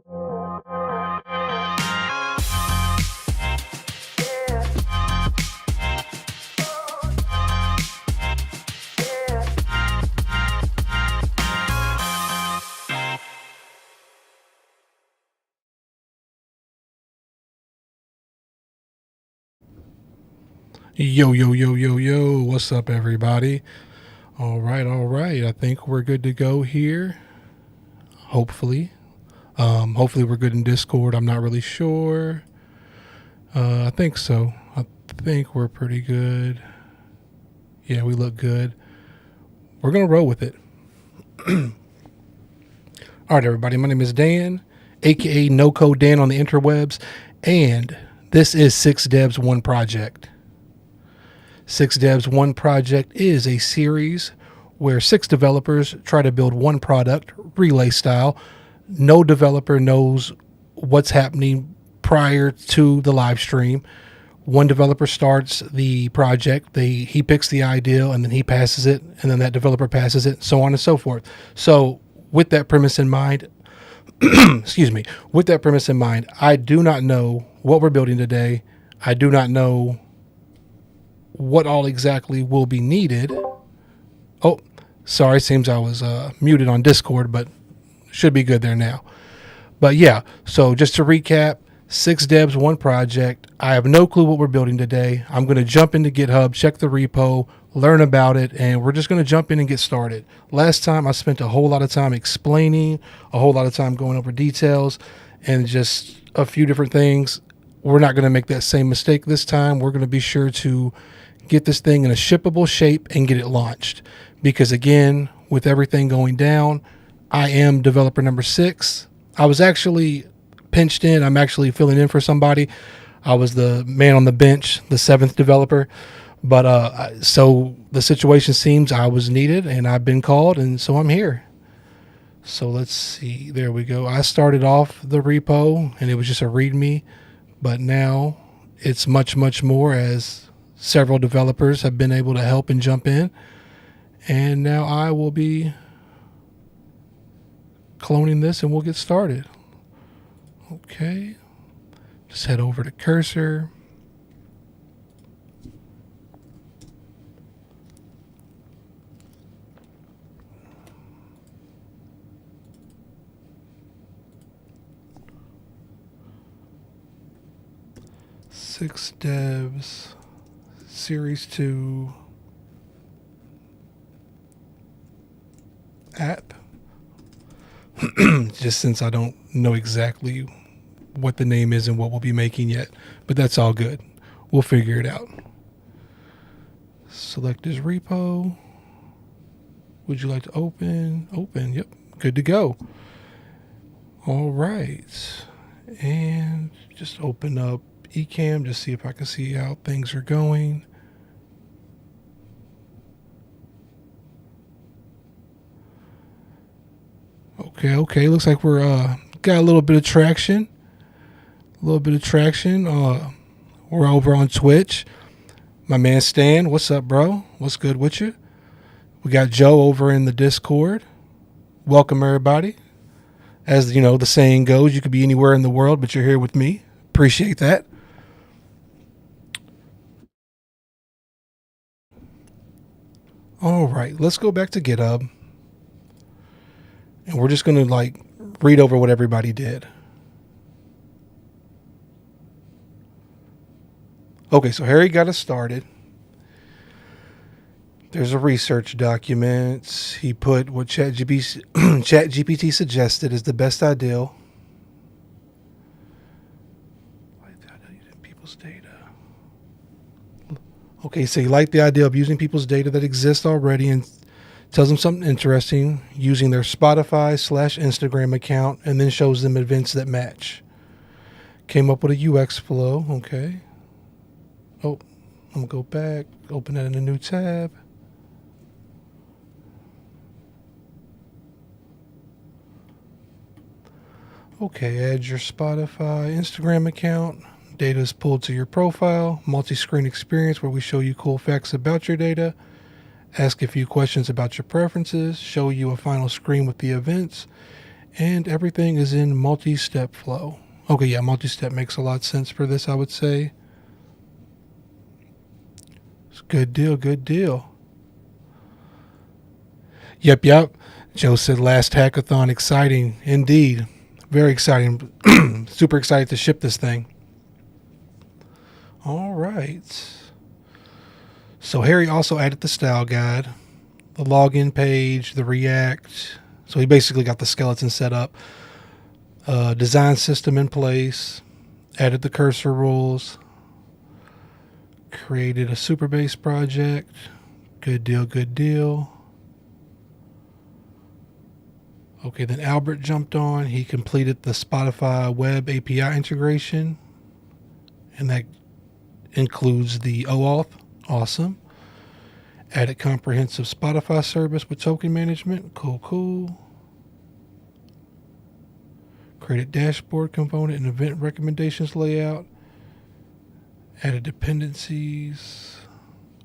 Yo, yo, yo, yo, yo. What's up, everybody? All right, all right. I think we're good to go here. Hopefully. Hopefully we're good in Discord. I'm not really sure. I think so. I think we're pretty good. Yeah, we look good. We're going to roll with it. All right, everybody. My name is Dan, aka No Code Dan on the interwebs, and this is 6 Devs 1 Project. 6 Devs 1 Project is a series where 6 developers try to build one product, relay style. No developer knows what's happening prior to the live stream. One developer starts the project, he picks the idea, and then he passes it, and then that developer passes it, so on and so forth. So with that premise in mind, with that premise in mind, I do not know what we're building today. I do not know what all exactly will be needed. Oh, sorry, seems I was muted on Discord, but should be good there now. But yeah, so just to recap, 6 Devs 1 Project. I have no clue what we're building today. I'm going to jump into GitHub, check the repo, learn about it, and we're just going to jump in and get started. Last time I spent a whole lot of time explaining, a whole lot of time going over details, and just a few different things. We're not going to make that same mistake this time. We're going to be sure to get this thing in a shippable shape and get it launched. Because again, with everything going down, I am developer number 6. I was actually pinched in. I'm actually filling in for somebody. I was the man on the bench, the 7th developer. But so the situation seems I was needed and I've been called, and so I'm here. So let's see. There we go. I started off the repo and it was just a README, but now it's much, much more, as several developers have been able to help and jump in. And now I will be cloning this and we'll get started. Okay. Just head over to cursor. Six Devs Series 2 app. Just since I don't know exactly what the name is and what we'll be making yet, but that's all good. We'll figure it out. Select this repo. Would you like to open? Open. Yep. Good to go. All right. And just open up Ecamm, just see if I can see how things are going. Okay. Looks like we're got a little bit of traction. We're over on Twitch. My man Stan, what's up, bro? What's good with you? We got Joe over in the Discord. Welcome, everybody. As you know, the saying goes, you could be anywhere in the world, but you're here with me. Appreciate that. All right, let's go back to GitHub. And we're just going to read over what everybody did. Okay, so Harry got us started. There's a research document. He put what ChatGPT suggested is the best ideal. Using people's data. Okay, so he liked the idea of using people's data that exists already and tells them something interesting using their Spotify/Instagram account, and then shows them events that match. Came up with a UX flow. Okay. Oh, I'm going to go back, open that in a new tab. Okay, add your Spotify Instagram account. Data is pulled to your profile. Multi-screen experience where we show you cool facts about your data. Ask a few questions about your preferences. Show you a final screen with the events. And everything is in multi-step flow. Okay, yeah, multi-step makes a lot of sense for this, I would say. It's good deal, good deal. Yep. Joe said last hackathon, exciting indeed. Very exciting. Super excited to ship this thing. All right. So Harry also added the style guide, the login page, the React. So he basically got the skeleton set up. Design system in place, added the cursor rules, created a Superbase project. Good deal, good deal. Okay, then Albert jumped on. He completed the Spotify web API integration, and that includes the OAuth. Awesome. Added comprehensive Spotify service with token management. Cool. Created dashboard component and event recommendations layout. Added dependencies.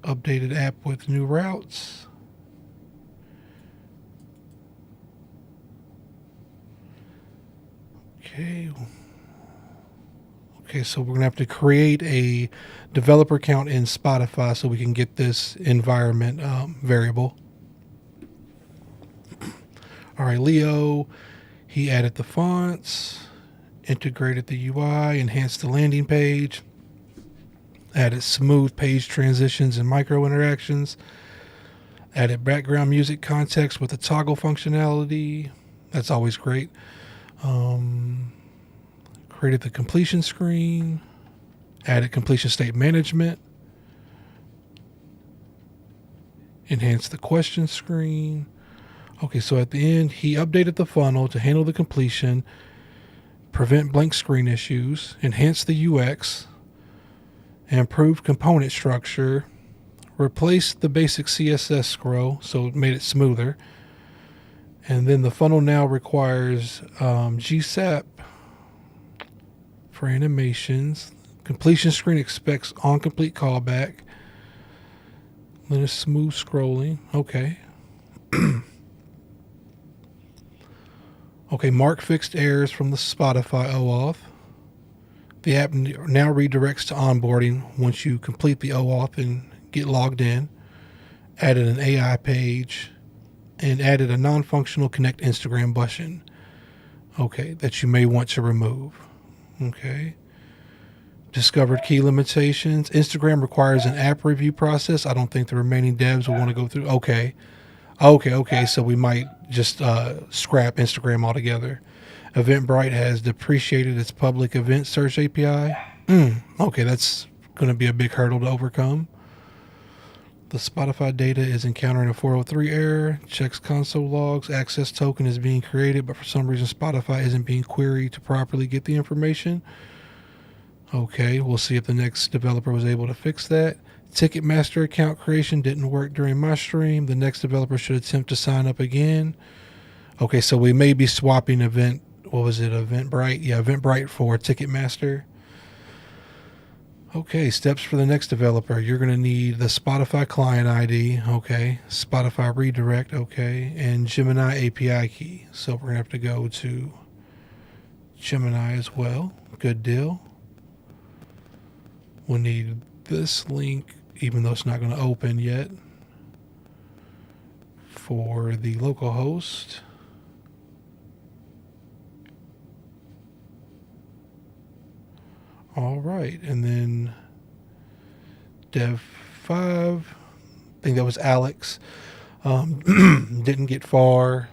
Updated app with new routes. Okay, so we're going to have to create a developer account in Spotify so we can get this environment variable. All right, Leo, he added the fonts, integrated the UI, enhanced the landing page, added smooth page transitions and micro interactions, added background music context with the toggle functionality. That's always great. Created the completion screen, added completion state management, enhanced the question screen. Okay, so at the end, he updated the funnel to handle the completion, prevent blank screen issues, enhance the UX, improved component structure, replaced the basic CSS scroll, so it made it smoother. And then the funnel now requires GSAP for animations. Completion screen expects on-complete callback. Then it's smooth scrolling. Okay. Okay, Mark fixed errors from the Spotify OAuth. The app now redirects to onboarding once you complete the OAuth and get logged in. Added an AI page and added a non-functional connect Instagram button. Okay, that you may want to remove. Okay. Discovered key limitations. Instagram requires an app review process. I don't think the remaining devs will want to go through. Okay. So we might just scrap Instagram altogether. Eventbrite has depreciated its public event search API. Okay, that's going to be a big hurdle to overcome. The Spotify data is encountering a 403 error. Checks console logs. Access token is being created, but for some reason Spotify isn't being queried to properly get the information. Okay, we'll see if the next developer was able to fix that. Ticketmaster account creation didn't work during my stream. The next developer should attempt to sign up again. Okay, so we may be swapping Eventbrite? Yeah, Eventbrite for Ticketmaster. Okay, steps for the next developer. You're going to need the Spotify client ID, okay, Spotify redirect, okay, and Gemini API key. So we're going to have to go to Gemini as well. Good deal. We'll need this link, even though it's not going to open yet, for the local host. All right, and then Dev 5, I think that was Alex, didn't get far.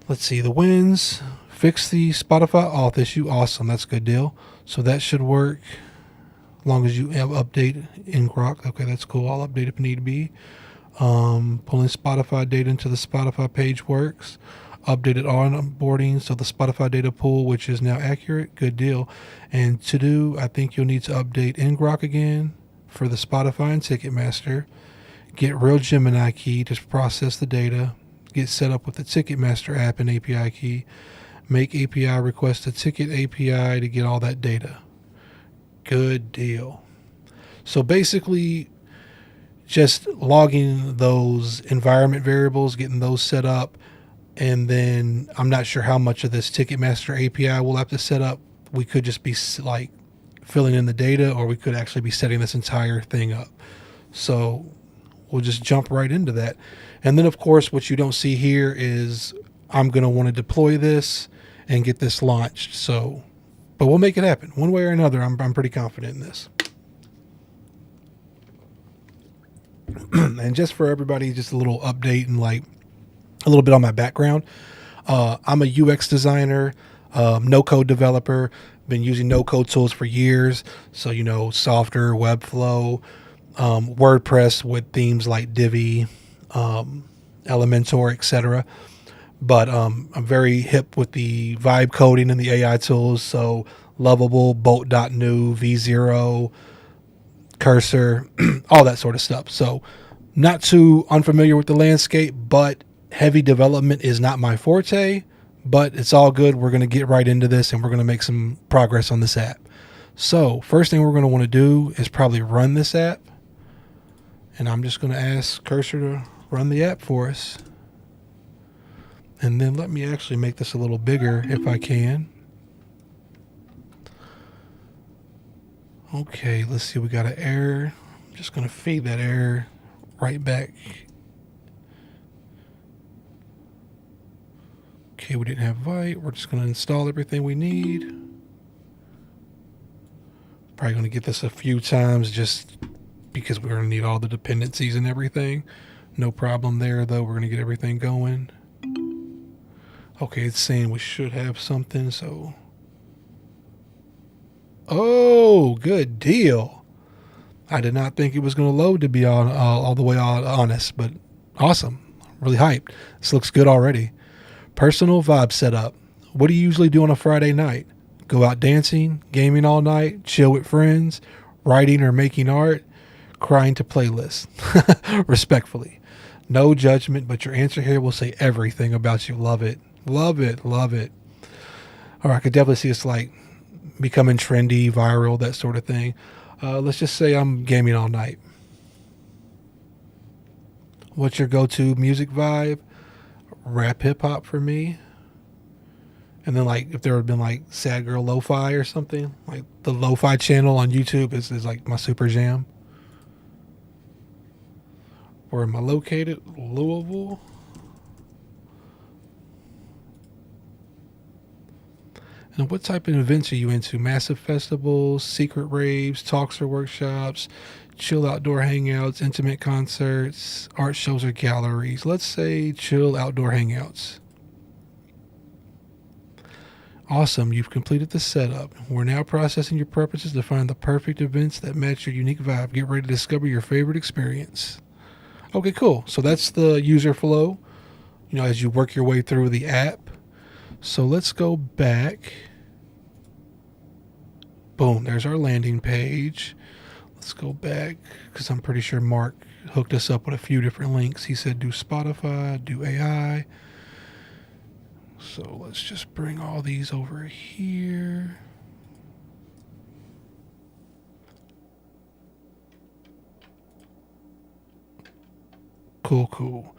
Let's see, the wins. Fix the Spotify auth issue. Awesome, that's a good deal. So that should work as long as you update in Grok. Okay, that's cool. I'll update if need be. Pulling Spotify data into the Spotify page works. Updated onboarding, so the Spotify data pool, which is now accurate. Good deal. And to do, I think you'll need to update in Grok again for the Spotify and Ticketmaster. Get real Gemini key to process the data. Get set up with the Ticketmaster app and API key. Make API request a ticket API to get all that data. Good deal. So basically, just logging those environment variables, getting those set up, And then I'm not sure how much of this Ticketmaster API we'll have to set up. We could just be like filling in the data, or we could actually be setting this entire thing up. So we'll just jump right into that. And then, of course, what you don't see here is I'm going to want to deploy this and get this launched. So, but we'll make it happen one way or another. I'm pretty confident in this. And just for everybody, just a little update and like a little bit on my background. I'm a UX designer, no-code developer. Been using no-code tools for years. So, you know, Softer, Webflow, WordPress with themes like Divi, Elementor, etc. But I'm very hip with the vibe coding and the AI tools. So Lovable, Bolt.new, V0, Cursor, all that sort of stuff. So not too unfamiliar with the landscape, but heavy development is not my forte. But it's all good. We're going to get right into this and we're going to make some progress on this app. So first thing we're going to want to do is probably run this app. And I'm just going to ask Cursor to run the app for us. And then let me actually make this a little bigger if I can. Okay, let's see. We got an error. I'm just going to feed that error right back. Okay, we didn't have Vite. We're just going to install everything we need. Probably going to get this a few times just because we're going to need all the dependencies and everything. No problem there, though. We're going to get everything going. Okay, it's saying we should have something, so... Oh, good deal. I did not think it was going to load, to be all the way honest, but awesome. Really hyped. This looks good already. Personal vibe setup. What do you usually do on a Friday night? Go out dancing, gaming all night, chill with friends, writing or making art, crying to playlists. Respectfully. No judgment, but your answer here will say everything about you. Love it. Love it. Love it. Or I could definitely see it's like becoming trendy, viral, that sort of thing. Let's just say I'm gaming all night. What's your go-to music vibe? Rap hip hop for me. And then like if there had been like Sad Girl Lo-Fi or something, like the Lo-Fi channel on YouTube is like my super jam. Where am I located? Louisville. And what type of events are you into? Massive festivals, secret raves, talks or workshops, chill outdoor hangouts, intimate concerts, art shows or galleries. Let's say chill outdoor hangouts. Awesome, you've completed the setup. We're now processing your preferences to find the perfect events that match your unique vibe. Get ready to discover your favorite experience. Okay, cool. So that's the user flow, you know, as you work your way through the app. So let's go back. Boom, there's our landing page. Let's go back because I'm pretty sure Mark hooked us up with a few different links. He said do Spotify, do AI. So let's just bring all these over here. Cool, cool.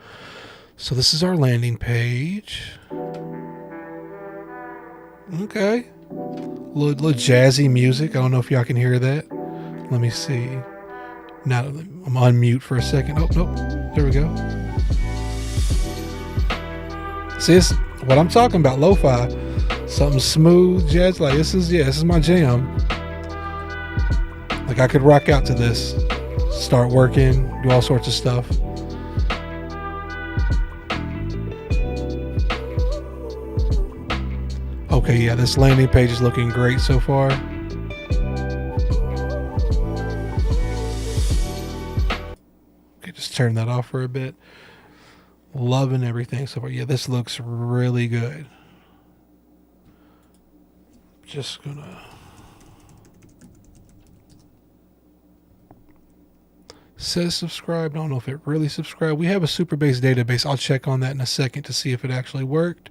So this is our landing page. Okay. Little jazzy music. I don't know if y'all can hear that. Let me see. Now I'm on mute for a second. Oh, nope. There we go. See, this what I'm talking about, lo-fi. Something smooth, jazz. Like this is my jam. Like I could rock out to this. Start working, do all sorts of stuff. Okay, yeah, this landing page is looking great so far. Okay, just turn that off for a bit. Loving everything so far. Yeah, this looks really good. Just gonna... Says subscribe. I don't know if it really subscribed. We have a Superbase database. I'll check on that in a second to see if it actually worked.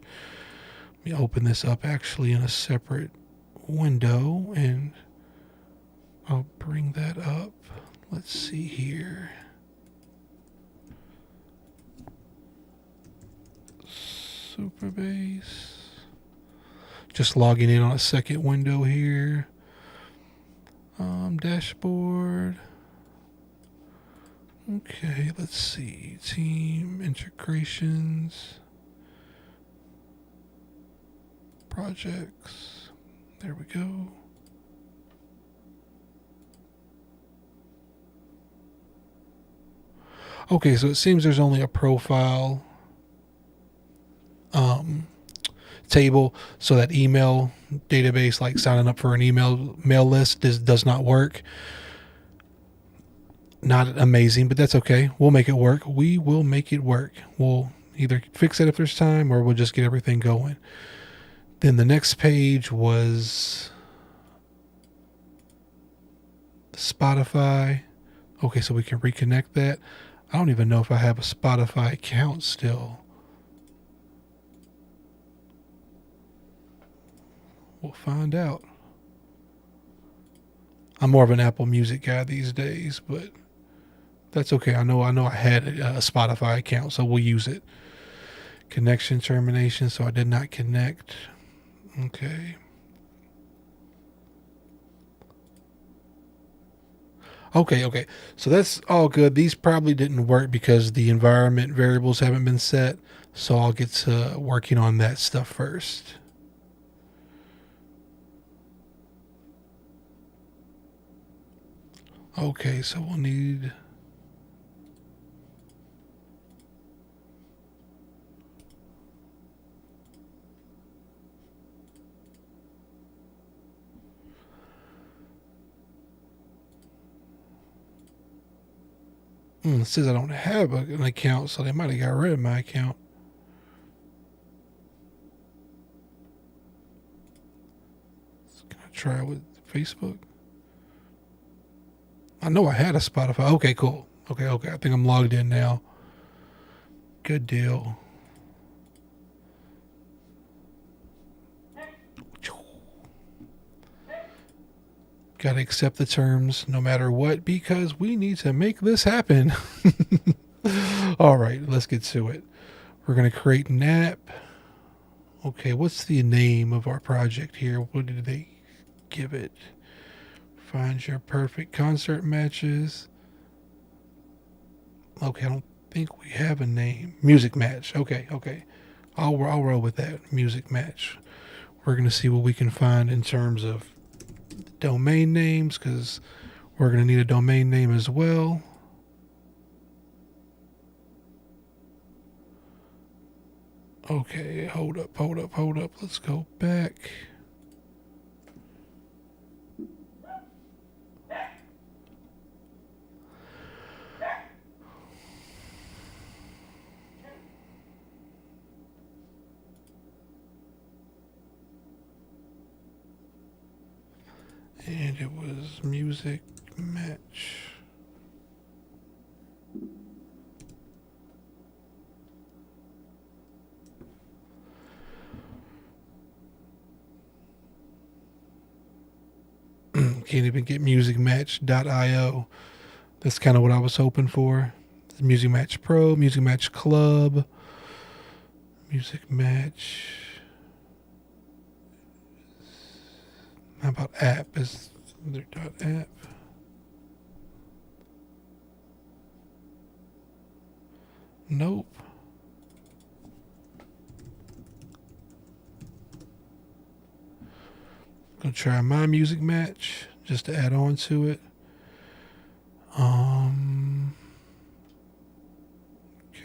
Let me open this up actually in a separate window and I'll bring that up. Let's see here. Super bass. Just logging in on a second window here. Dashboard. Okay, let's see. Team integrations. Projects. There we go. Okay, so it seems there's only a profile table, so that email database, like signing up for an mail list, does not work. Not amazing, but that's okay. We'll make it work. We will make it work. We'll either fix it if there's time, or we'll just get everything going. Then the next page was Spotify. Okay, so we can reconnect that. I don't even know if I have a Spotify account still. We'll find out. I'm more of an Apple Music guy these days, but that's okay. I know I had a Spotify account, so we'll use it. Connection termination, so I did not connect. Okay. Okay. So that's all good. These probably didn't work because the environment variables haven't been set. So I'll get to working on that stuff first. Okay, so we'll need... it says I don't have an account, so they might have got rid of my account. Can I try with Facebook? I know I had a Spotify. Okay, cool. Okay. I think I'm logged in now. Good deal. Got to accept the terms no matter what, because we need to make this happen. All right, let's get to it. We're going to create an app. Okay, what's the name of our project here? What did they give it? Find your perfect concert matches. Okay, I don't think we have a name. Music match. Okay. I'll roll with that. Music match. We're going to see what we can find in terms of domain names, because we're going to need a domain name as well. Okay, hold up. Let's go back. And it was music match. Can't even get musicmatch.io. That's kind of what I was hoping for. Music Match Pro, Music Match Club, Music Match. How about app? Is there .app? Nope. Gonna try my Music Match just to add on to it.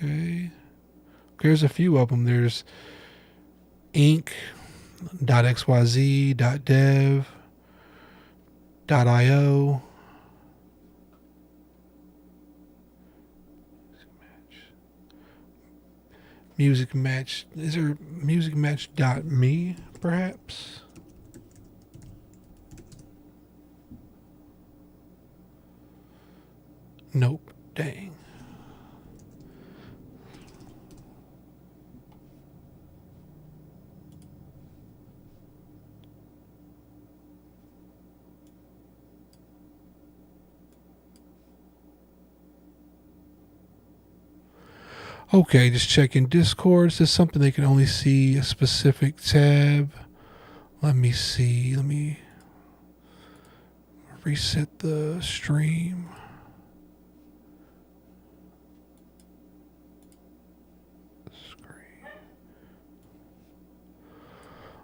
Okay. There's a few of them. There's inc.xyz, .dev, .io. Music Match. Is there musicmatch.me perhaps? Nope. Dang. Okay, just checking Discord. Is this something they can only see a specific tab? Let me see. Let me reset the stream. Screen.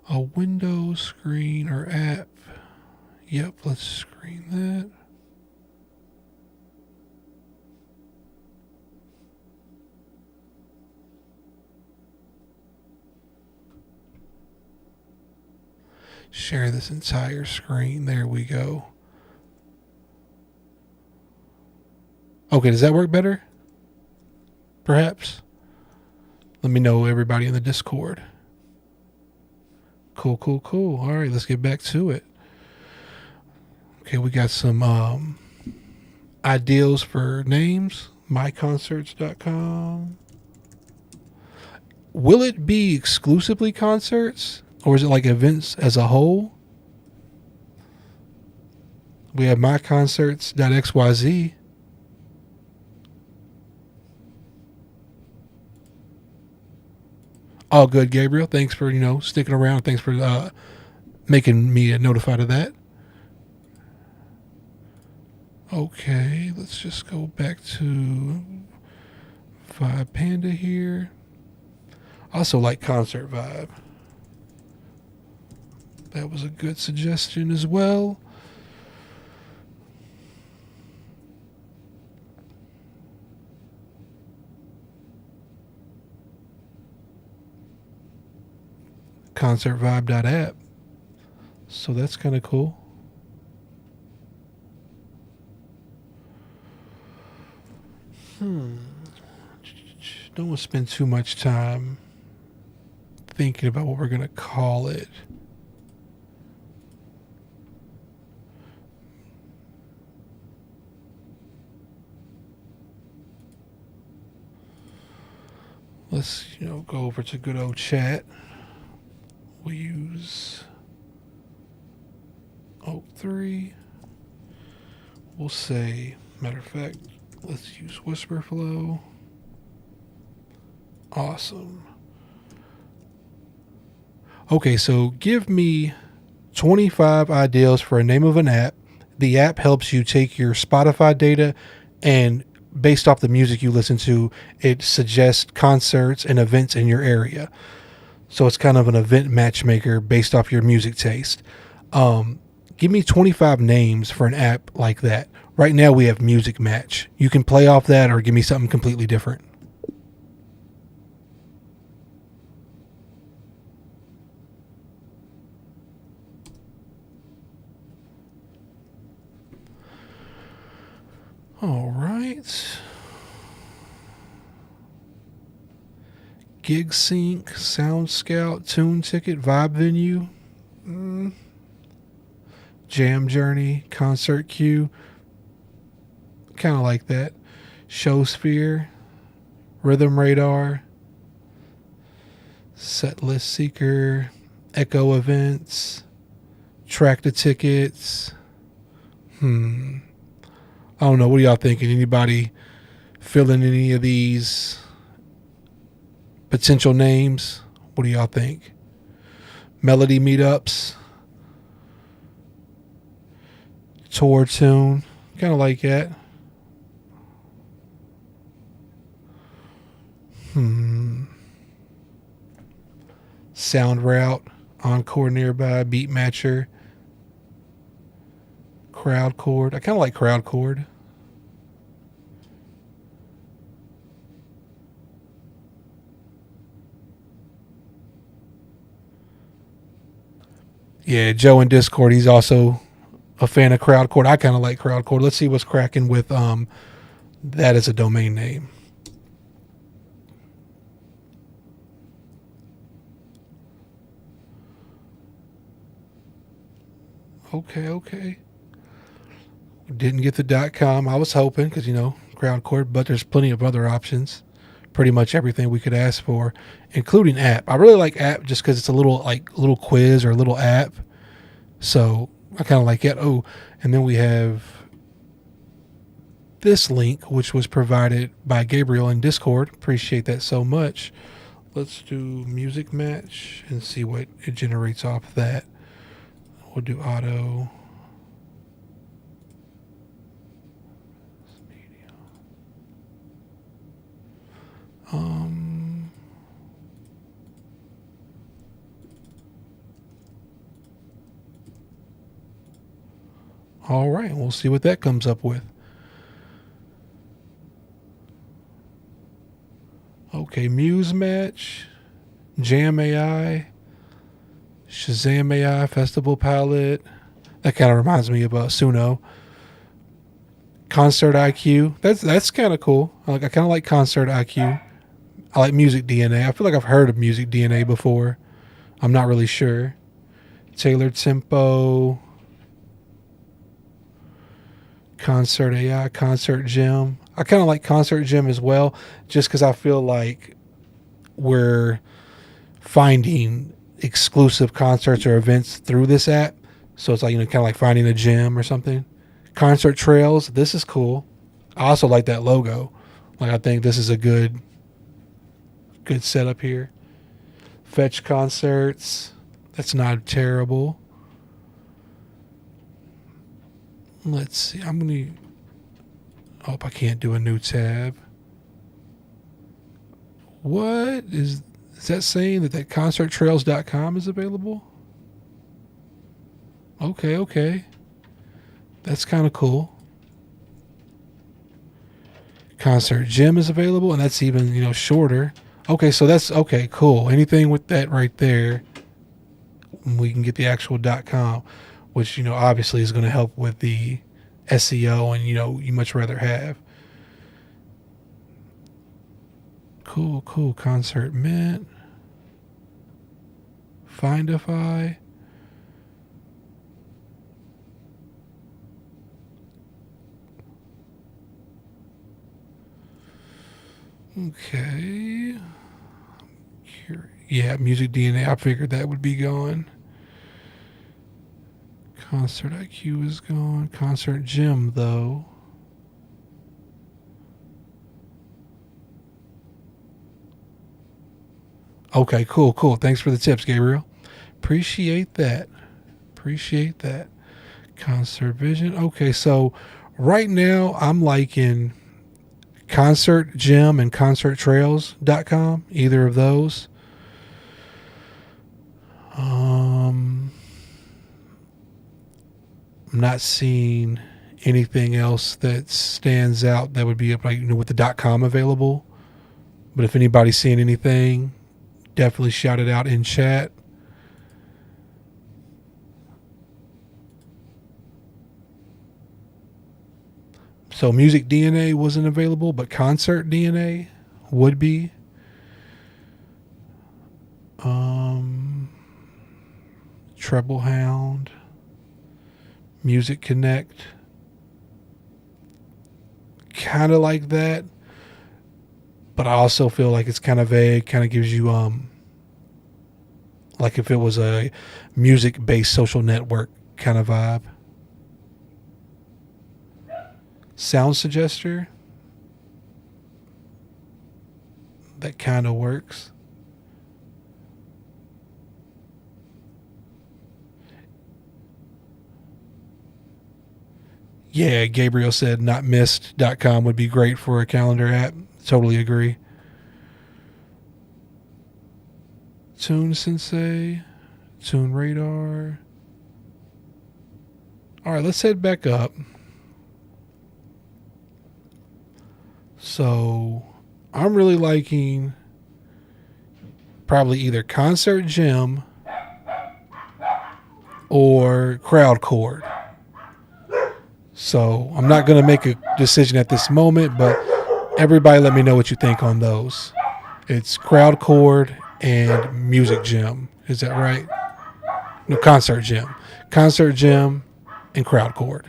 A window, screen, or app. Yep, let's screen that. Share this entire screen. There we go. Okay, does that work better? Perhaps? Let me know, everybody in the Discord. Cool, cool, cool. All right, let's get back to it. Okay, we got some ideals for names. myconcerts.com. Will it be exclusively concerts? Or is it like events as a whole? We have myconcerts.xyz. All good, Gabriel. Thanks for, sticking around. Thanks for making me notified of that. Okay, let's just go back to Vibe Panda here. I also like Concert Vibe. That was a good suggestion as well. Concertvibe.app. So that's kind of cool. Don't want to spend too much time thinking about what we're going to call it. Let's, go over to good old chat. We'll use Oak 3. We'll say, matter of fact, let's use Whisperflow. Awesome. Okay, so give me 25 ideas for a name of an app. The app helps you take your Spotify data and based off the music you listen to, it suggests concerts and events in your area. So it's kind of an event matchmaker based off your music taste. Give me 25 names for an app like that. Right now we have Music Match. You can play off that or give me something completely different. All right. Gig Sync, Sound Scout, Tune Ticket, Vibe Venue, Jam Journey, Concert Queue. Kind of like that. Showsphere, Rhythm Radar, Setlist Seeker, Echo Events, Track the Tickets. I don't know. What are y'all thinking? Anybody filling any of these potential names? What do y'all think? Melody Meetups, Tour Tune, kind of like that. Sound Route, Encore Nearby, Beat Matcher, Crowd Chord. I kind of like Crowd Chord. Yeah, Joe in Discord, he's also a fan of Crowd Chord. I kind of like Crowd Chord. Let's see what's cracking with that as a domain name. Okay. Didn't get the .com. I was hoping because, Crowd Chord, but there's plenty of other options. Pretty much everything we could ask for, including app. I really like app just because it's a little quiz or a little app. So I kind of like it. Oh, and then we have this link, which was provided by Gabriel in Discord. Appreciate that so much. Let's do music match and see what it generates off that. We'll do auto. All right, we'll see what that comes up with. Okay, Muse match, Jam AI, Shazam AI, Festival Palette. That kind of reminds me of Suno. Concert IQ. That's kind of cool. I kind of like Concert IQ. I like Music DNA. I feel like I've heard of Music DNA before. I'm not really sure. Tailored Tempo. Concert AI, Concert Gym. I kind of like Concert Gym as well, just because I feel like we're finding exclusive concerts or events through this app. So it's like, kind of like finding a gym or something. Concert Trails. This is cool. I also like that logo. I think this is a good setup here. Fetch Concerts. That's not terrible. Let's see. I'm going to... Oh, I can't do a new tab. What is that saying that concerttrails.com is available? Okay. That's kind of cool. Concert Gym is available, and that's even, shorter. Okay, so that's okay, cool. Anything with that right there, we can get the actual .com, which, obviously is going to help with the SEO and, you much rather have. Cool. Concert Mint. Findify. Okay. Yeah, Music DNA. I figured that would be gone. Concert IQ is gone. Concert Gym, though. Okay, cool. Thanks for the tips, Gabriel. Appreciate that. Concert Vision. Okay, so right now I'm liking Concert Gym and concerttrails.com, either of those. I'm not seeing anything else that stands out that would be up, with the .com available. But if anybody's seeing anything, definitely shout it out in chat. So Music DNA wasn't available, but Concert DNA would be. Treble Hound, Music Connect, kind of like that, but I also feel like it's kind of vague. Kind of gives you like if it was a music-based social network kind of vibe. Sound Suggester, that kind of works. Yeah, Gabriel said notmissed.com would be great for a calendar app. Totally agree. Tune Sensei, Tune Radar. All right, let's head back up. So I'm really liking probably either Concert Gym or Crowdchord. So I'm not going to make a decision at this moment, but everybody let me know what you think on those. It's Crowdchord and Music Gym. Is that right? No, Concert Gym. Concert Gym and Crowdchord.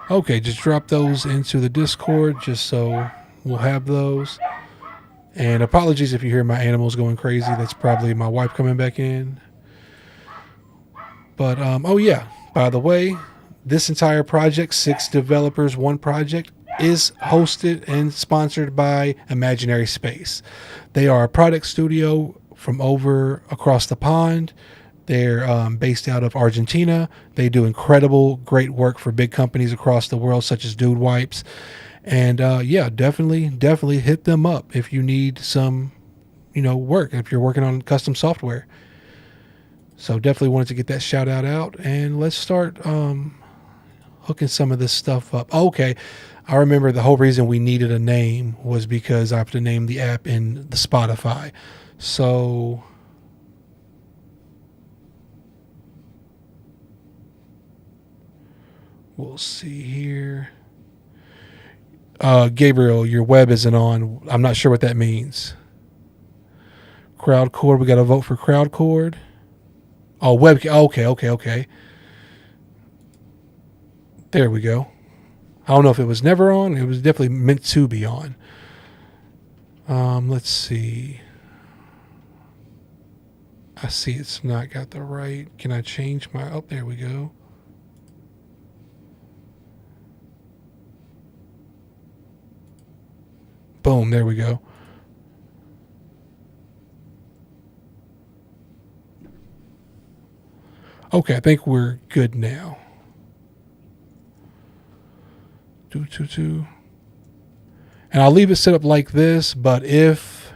Okay, just drop those into the Discord just so we'll have those. And apologies if you hear my animals going crazy. That's probably my wife coming back in. But oh yeah, by the way, this entire project, 6 developers, 1 project, is hosted and sponsored by Imaginary Space. They are a product studio from over across the pond. They're based out of Argentina. They do incredible, great work for big companies across the world, such as Dude Wipes. And yeah, definitely hit them up if you need some, work. If you're working on custom software. So definitely wanted to get that shout out, and let's start hooking some of this stuff up. Okay, I remember the whole reason we needed a name was because I have to name the app in the Spotify. So we'll see here. Gabriel, your web isn't on. I'm not sure what that means. Crowdcord, we got to vote for Crowdcord. Oh, web. Okay. There we go. I don't know if it was never on. It was definitely meant to be on. Let's see. I see it's not got the right. Can I change my... Oh, there we go. Boom, there we go. Okay, I think we're good now. And I'll leave it set up like this, but if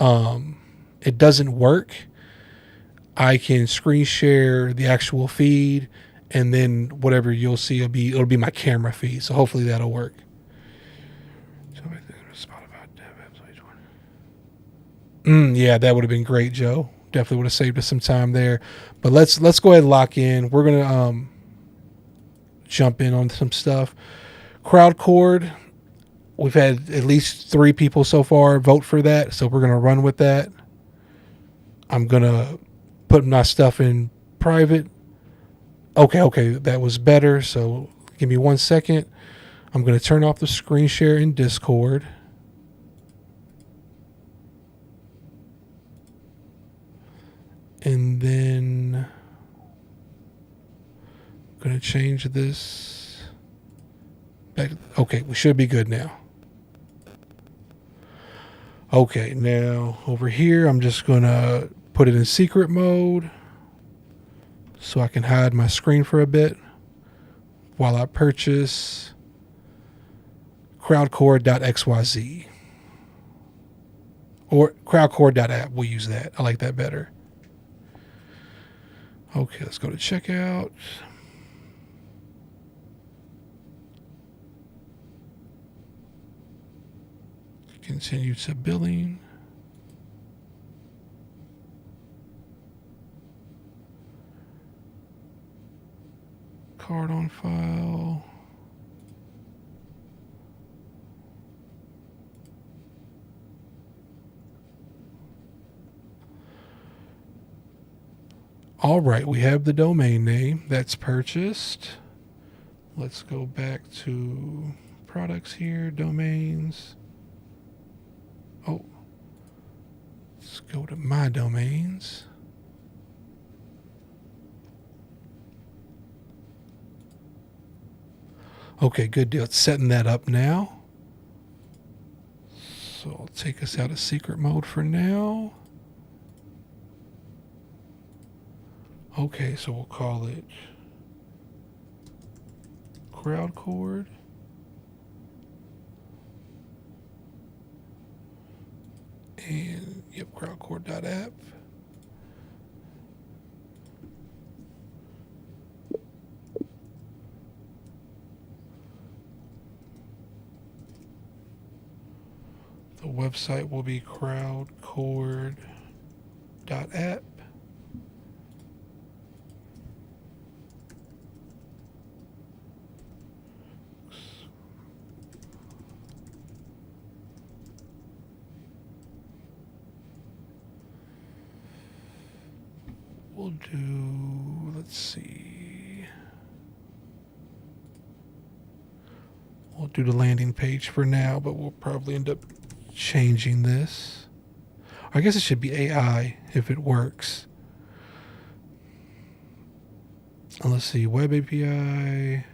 it doesn't work, I can screen share the actual feed, and then whatever you'll see it'll be my camera feed. So hopefully that'll work. Yeah, that would have been great, Joe. Definitely would have saved us some time there. But let's go ahead and lock in. We're gonna jump in on some stuff. Crowdcord. We've had at least 3 people so far vote for that, so we're gonna run with that. I'm gonna put my stuff in private. Okay, that was better. So give me 1 second. I'm gonna turn off the screen share in Discord. And then I'm going to change this back. Okay, we should be good now. Okay, now over here, I'm just going to put it in secret mode so I can hide my screen for a bit while I purchase crowdcore.xyz or crowdcore.app. We'll use that. I like that better. Okay, let's go to checkout. Continue to billing. Card on file. All right, we have the domain name that's purchased. Let's go back to products here, domains. Oh, let's go to my domains. Okay, good deal. It's setting that up now. So I'll take us out of secret mode for now. Okay, so we'll call it Crowdcord. And yep, crowdcore.app. The website will be crowdcore.app. We'll do, let's see. do the landing page for now, but we'll probably end up changing this. I guess it should be AI if it works. Let's see, web API.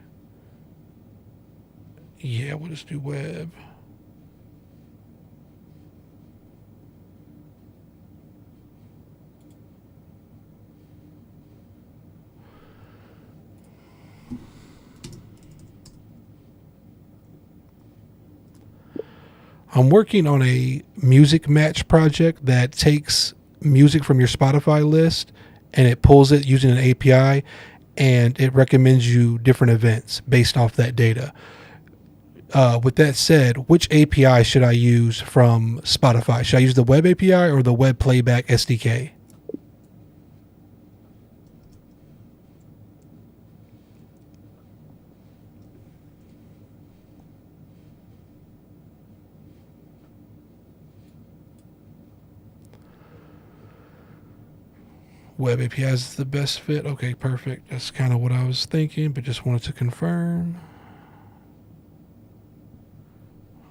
Yeah, we'll just do web. I'm working on a music match project that takes music from your Spotify list and it pulls it using an API, and it recommends you different events based off that data. With that said, which API should I use from Spotify? Should I use the web API or the web playback SDK? Web API is the best fit. Okay, perfect. That's kind of what I was thinking, but just wanted to confirm.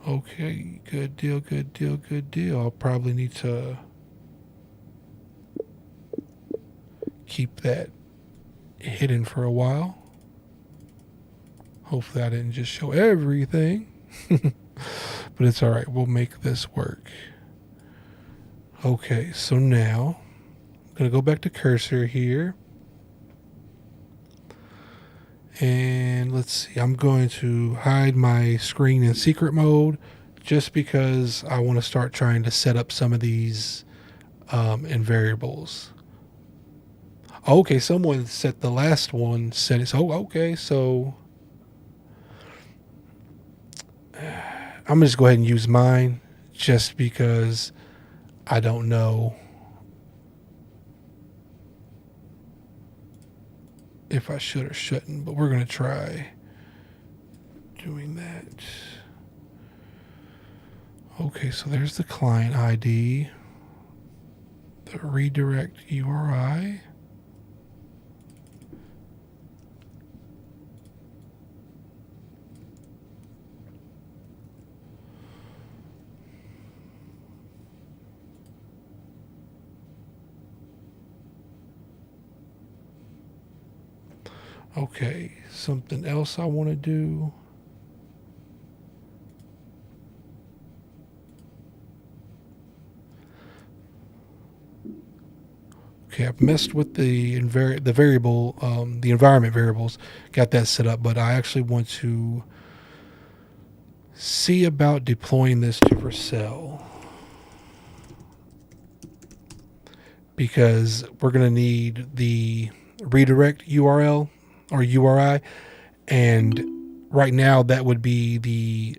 Okay, good deal, good deal, good deal. I'll probably need to keep that hidden for a while. Hopefully I didn't just show everything. But it's all right. We'll make this work. Okay, so now I'm going to go back to cursor here. And let's see, I'm going to hide my screen in secret mode just because I want to start trying to set up some of these in variables. Okay, someone set the last one, set it. So, okay, so I'm going to just go ahead and use mine just because I don't know if I should or shouldn't, but we're going to try doing that. Okay, so there's the client ID, the redirect URI. Okay, something else I want to do. Okay, I've messed with the variable, the environment variables, got that set up, but I actually want to see about deploying this to Vercel because we're going to need the redirect URL or URI, and right now that would be the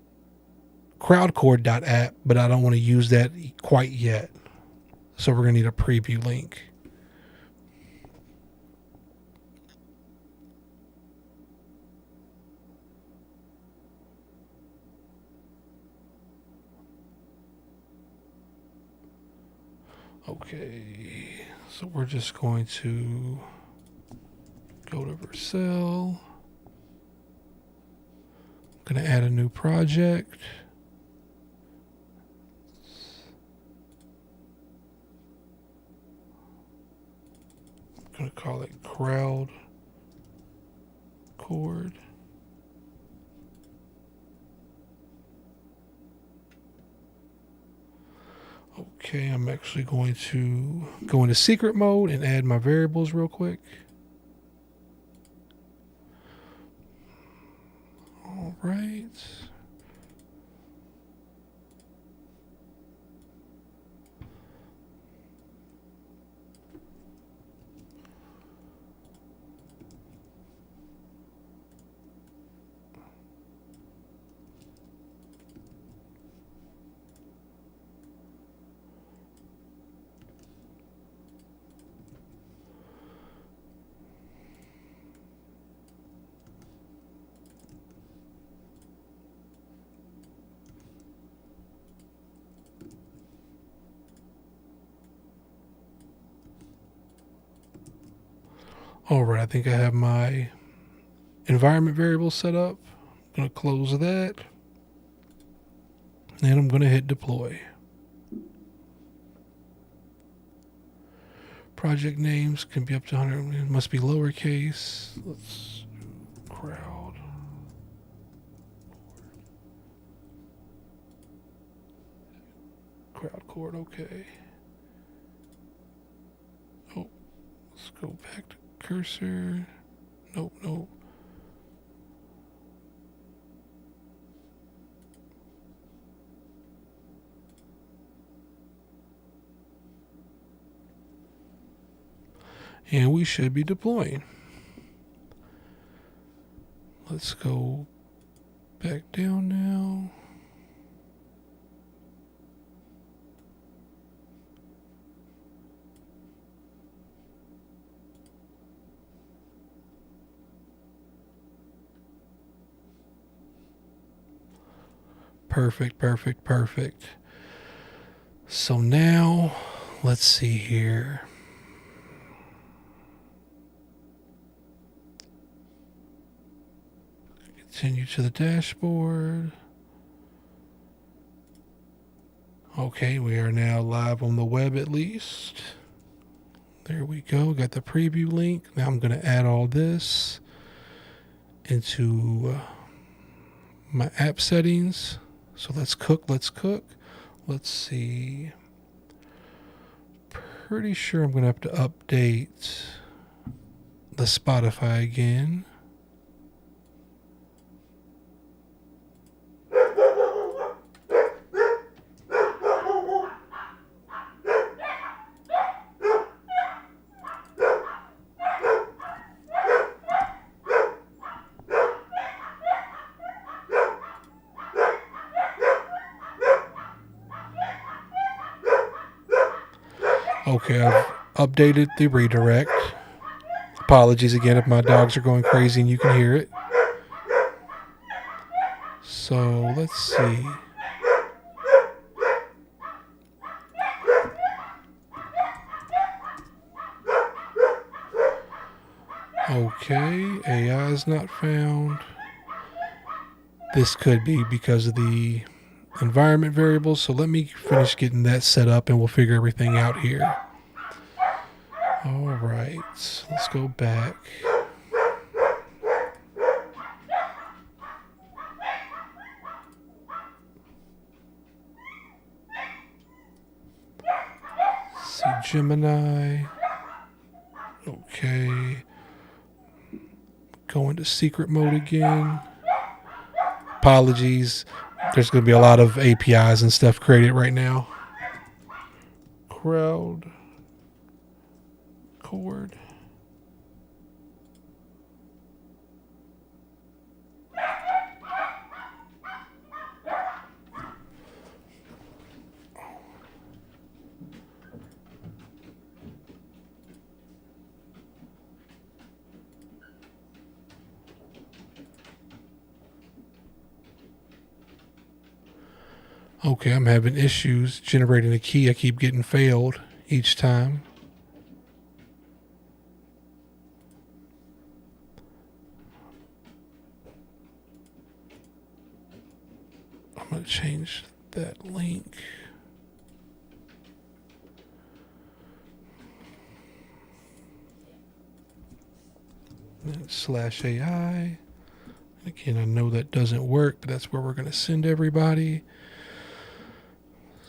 crowdcore.app, but I don't want to use that quite yet. So we're going to need a preview link. Okay, so we're just going to go to Vercel. I'm going to add a new project. I'm going to call it Crowd Chord. Okay, I'm actually going to go into secret mode and add my variables real quick. All right. All right, I think I have my environment variable set up. I'm going to close that. And I'm going to hit deploy. Project names can be up to 100. It must be lowercase. Let's do crowd. Crowd chord, okay. Oh, let's go back to cursor. Nope, nope. And we should be deploying. Let's go back down now. Perfect, perfect, perfect. So now, let's see here. Continue to the dashboard. Okay, we are now live on the web at least. There we go. Got the preview link. Now I'm going to add all this into my app settings. So let's cook. Let's see. Pretty sure I'm going to have to update the Spotify again. Okay, I've updated the redirect. Apologies again if my dogs are going crazy and you can hear it. So let's see. Okay, AI is not found. This could be because of the environment variables. So let me finish getting that set up and we'll figure everything out here. All right, let's go back. Let's see, Gemini. Okay. Go into secret mode again. Apologies. There's going to be a lot of APIs and stuff created right now. Crowd. Chord. Okay, I'm having issues generating a key. I keep getting failed each time. I'm going to change that link. And /AI. Again, I know that doesn't work, but that's where we're going to send everybody.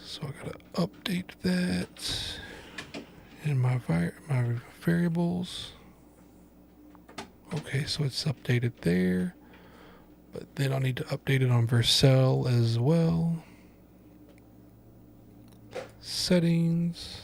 So I got to update that in my variables. Okay, so it's updated there. But then I'll need to update it on Vercel as well. Settings.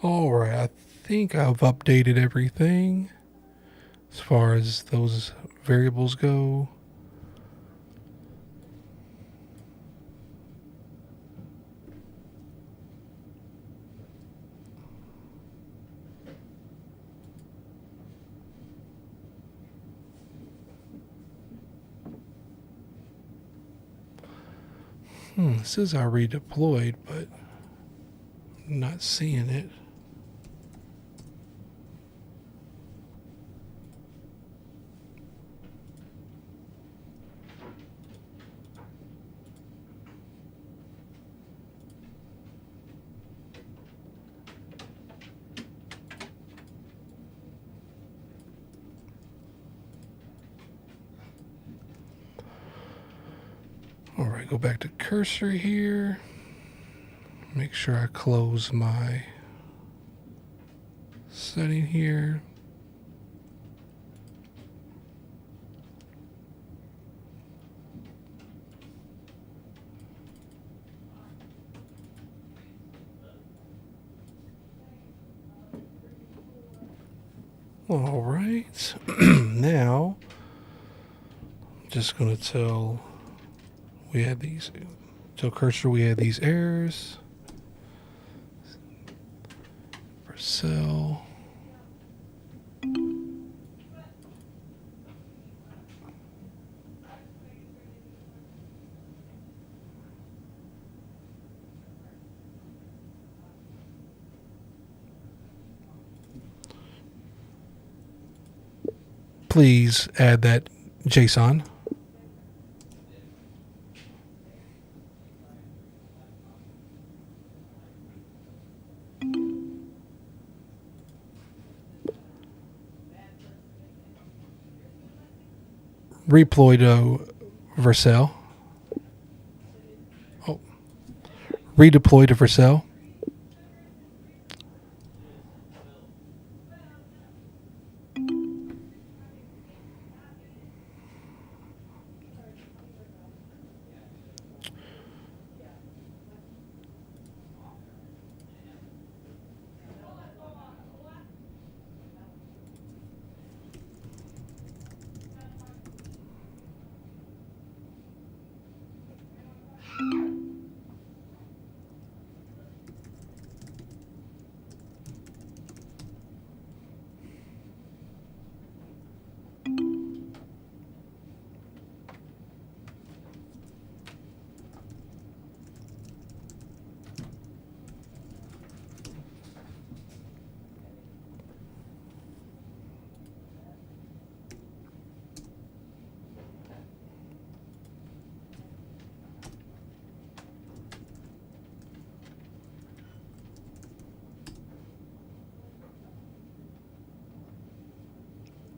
All right, I think I've updated everything as far as those variables go. It says I redeployed, but I'm not seeing it. All right, go back to cursor here. Make sure I close my setting here. All right, now I'm just going to tell cursor we had these errors for cell. Please add that JSON. Redeploy to Vercel. Oh, redeploy to Vercel.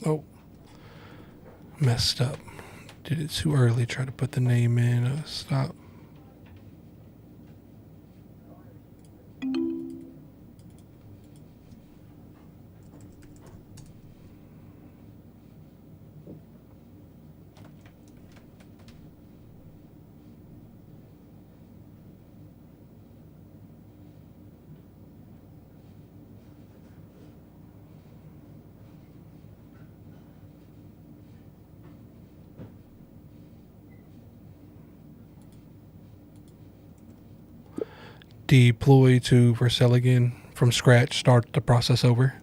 Oh, messed up. Did it too early. Try to put the name in. Stop. Deploy to Vercel again from scratch. Start the process over.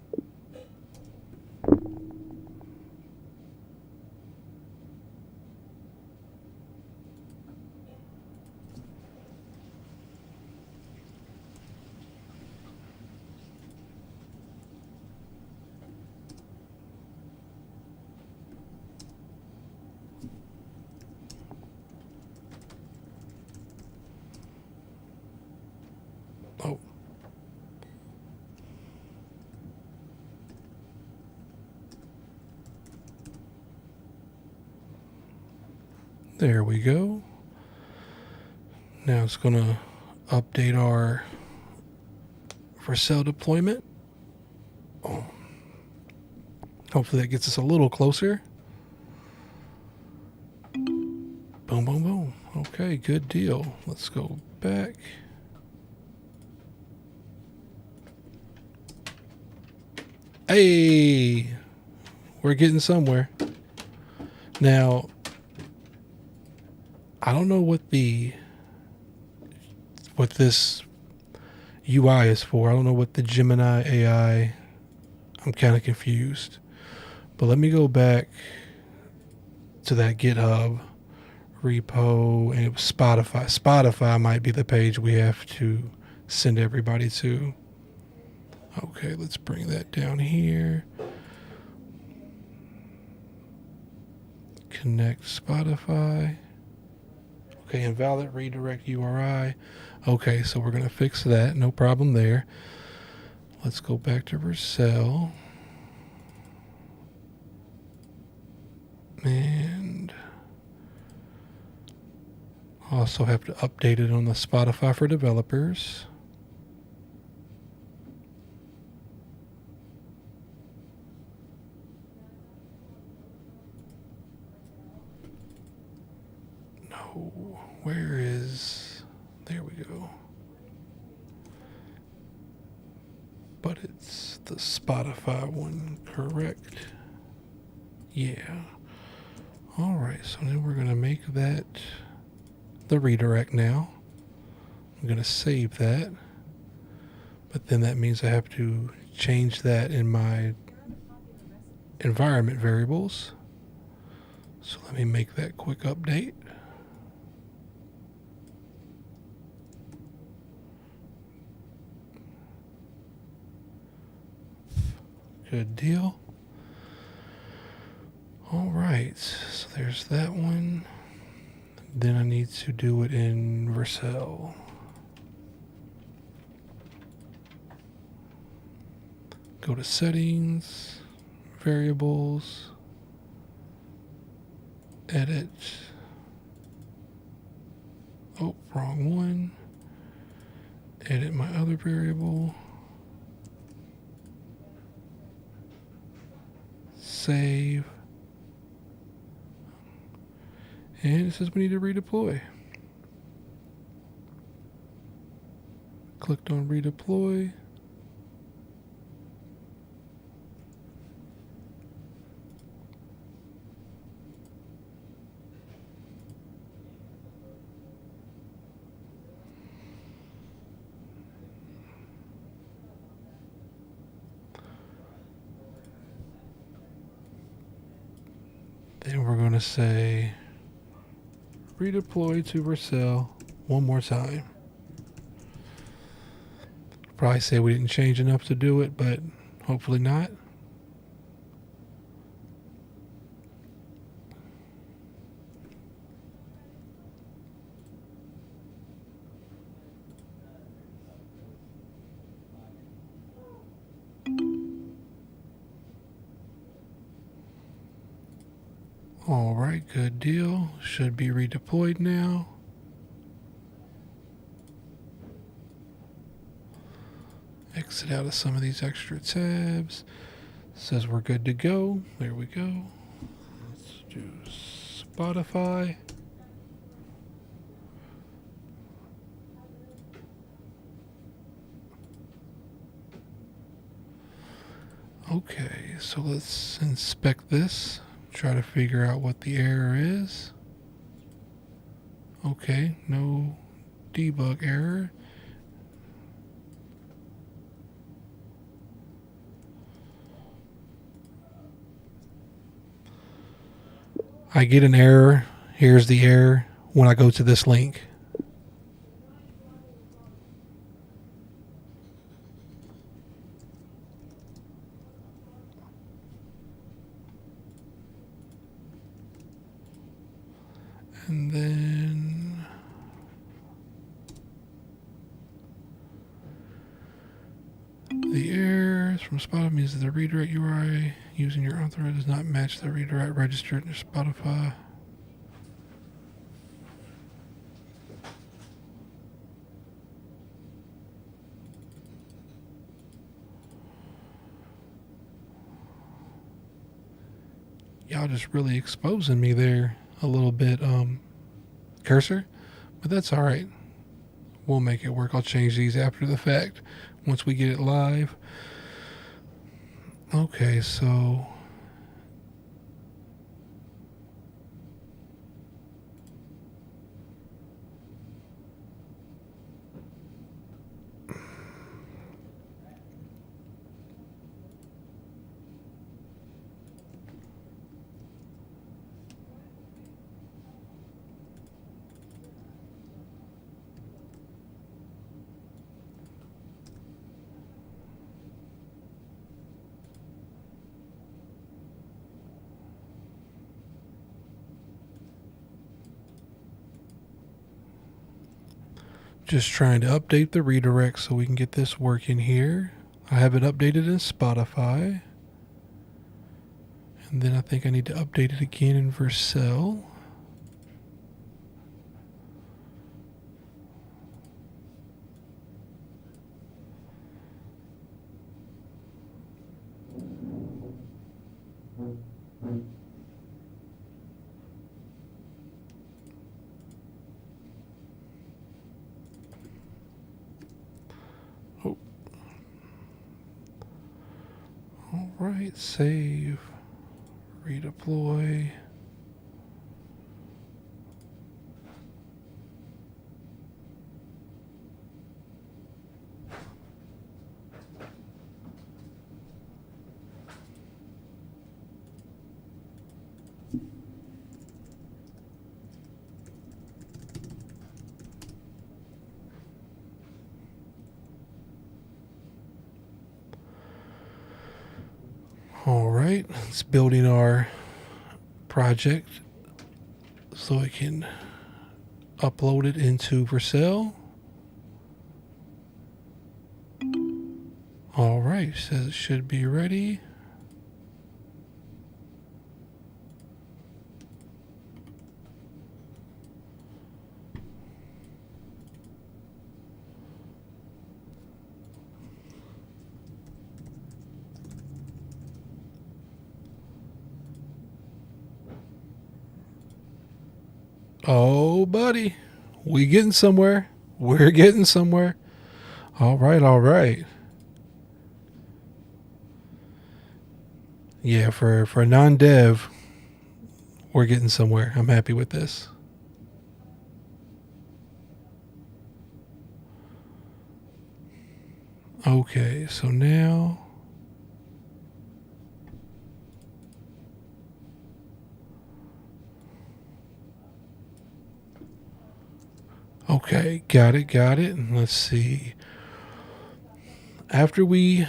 Oh. There we go. Now it's going to update our Vercel deployment. Oh. Hopefully that gets us a little closer. Boom, boom, boom. Okay, good deal. Let's go back. Hey, we're getting somewhere. Now, I don't know what this UI is for. I don't know what the Gemini AI. I'm kind of confused. But let me go back to that GitHub repo, and it was Spotify. Spotify might be the page we have to send everybody to. Okay, let's bring that down here. Connect Spotify. Okay, invalid redirect URI. Okay, so we're going to fix that. No problem there. Let's go back to Vercel. And also have to update it on the Spotify for developers. No, where is... There we go. But it's the Spotify one, correct? Yeah. All right, so then we're going to make that the redirect now. I'm going to save that. But then that means I have to change that in my environment variables. So let me make that quick update. Good deal. All right, so there's that one. Then I need to do it in Vercel. Go to settings, variables, edit. Oh, wrong one. Edit my other variable. Save. And it says we need to redeploy. Clicked on redeploy. Then we're going to say redeploy to Vercel one more time. Probably say we didn't change enough to do it, but hopefully not. All right, good deal. Should be redeployed now. Exit out of some of these extra tabs. Says we're good to go. There we go. Let's do Spotify. Okay, so let's inspect this. Try to figure out what the error is. Okay, no debug error. I get an error. Here's the error when I go to this link. And then the errors from Spotify means that the redirect URI using your author does not match the redirect registered in Spotify. Y'all just really exposing me there a little bit, cursor, but that's all right. We'll make it work. I'll change these after the fact once we get it live. Okay, so just trying to update the redirect so we can get this working here. I have it updated in Spotify. And then I think I need to update it again in Vercel. Oh. All right, save, redeploy. All right, it's building our project so I can upload it into Vercel. All right, says it should be ready. Oh, buddy, we getting somewhere. We're getting somewhere. All right, all right. Yeah, for non-dev, we're getting somewhere. I'm happy with this. Okay, so now okay, got it, got it. And let's see. After we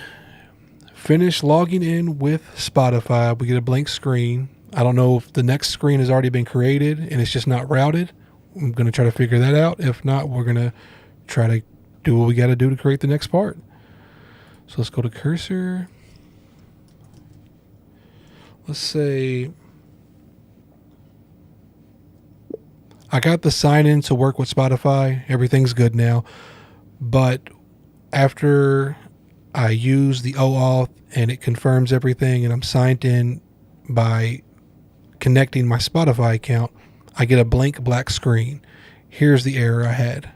finish logging in with Spotify, we get a blank screen. I don't know if the next screen has already been created and it's just not routed. I'm going to try to figure that out. If not, we're going to try to do what we got to do to create the next part. So let's go to cursor. Let's say I got the sign in to work with Spotify. Everything's good now. But after I use the OAuth and it confirms everything and I'm signed in by connecting my Spotify account, I get a blank black screen. Here's the error I had.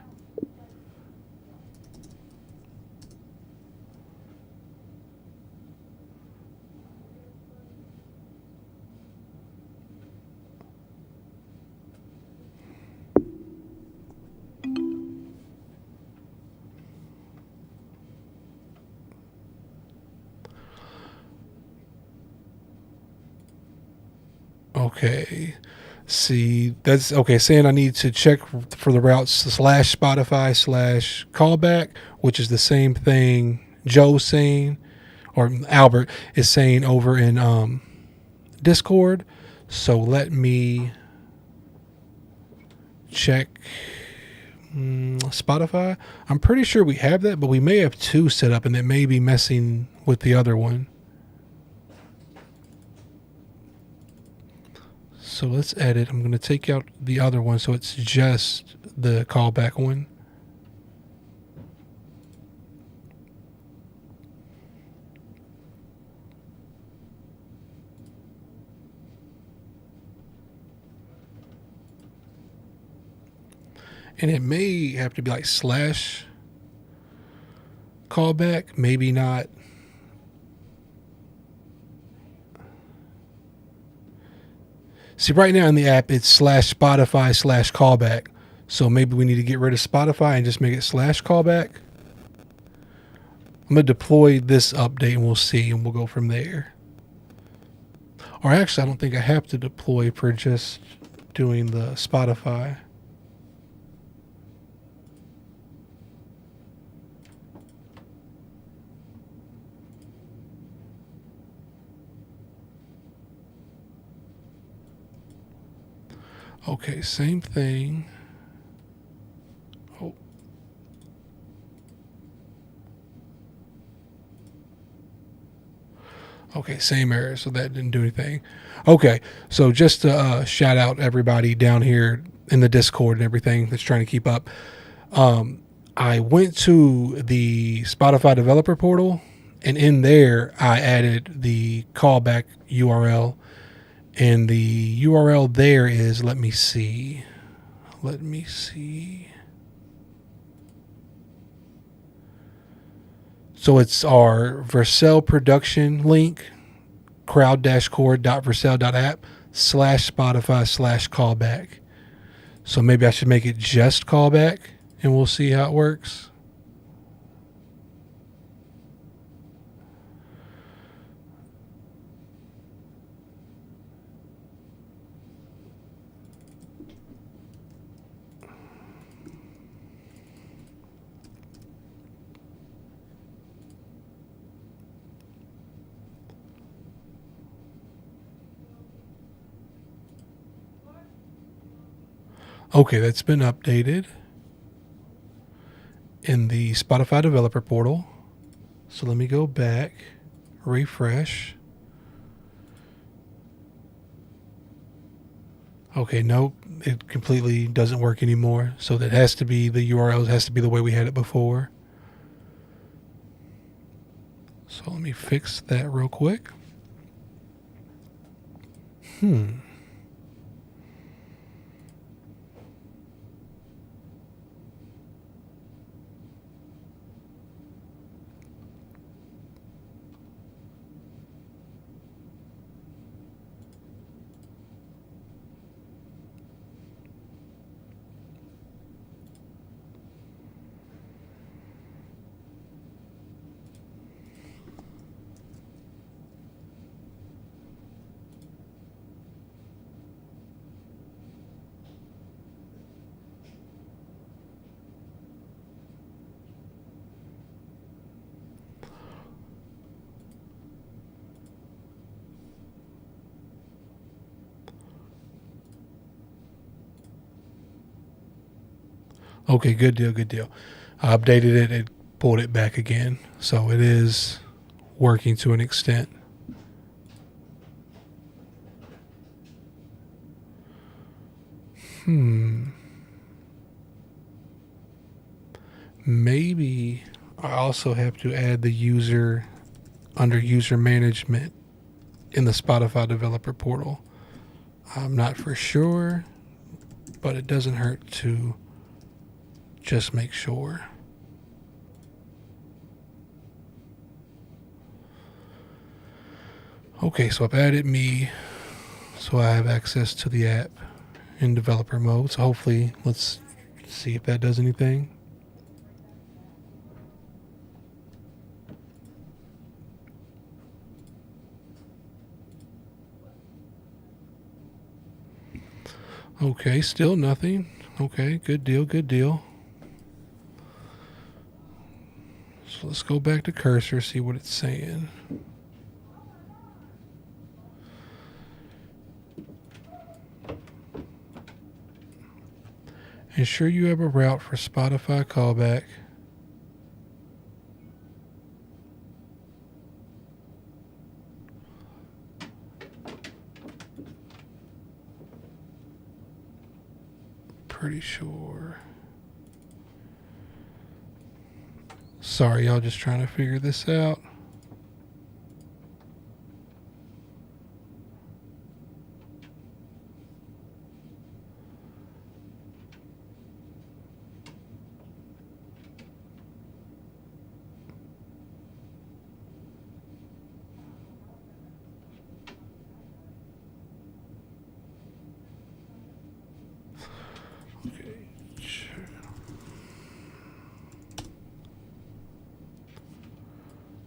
Okay. See, that's okay. Saying I need to check for the routes slash Spotify slash callback, which is the same thing Joe's saying, or Albert is saying over in Discord. So let me check Spotify. I'm pretty sure we have that, but we may have two set up and it may be messing with the other one. So let's edit. I'm going to take out the other one so it's just the callback one. And it may have to be like slash callback, maybe not See, right now in the app, it's slash Spotify slash callback. So maybe we need to get rid of Spotify and just make it slash callback. I'm going to deploy this update and we'll see, and we'll go from there. Or actually, I don't think I have to deploy for just doing the Spotify. Okay, same thing. Oh. Okay, same error, so that didn't do anything. Okay, so just to shout out everybody down here in the Discord and everything that's trying to keep up. I went to the Spotify developer portal, and in there I added the callback URL. And the URL there is, let me see. So it's our Vercel production link, crowd-core.vercel.app /Spotify/callback. So maybe I should make it just callback and we'll see how it works. Okay, that's been updated in the Spotify developer portal. So let me go back, refresh. Okay, nope, it completely doesn't work anymore. So that has to be, the URL has to be the way we had it before. So let me fix that real quick. Okay, good deal, good deal. I updated it, it pulled it back again. So it is working to an extent. Maybe I also have to add the user under user management in the Spotify developer portal. I'm not for sure, but it doesn't hurt to just make sure. Okay, so I've added me so I have access to the app in developer mode. So hopefully, let's see if that does anything. Okay, still nothing. Okay, good deal, good deal. So let's go back to cursor, see what it's saying. Ensure you have a route for Spotify callback. Pretty sure. Sorry, y'all, just trying to figure this out.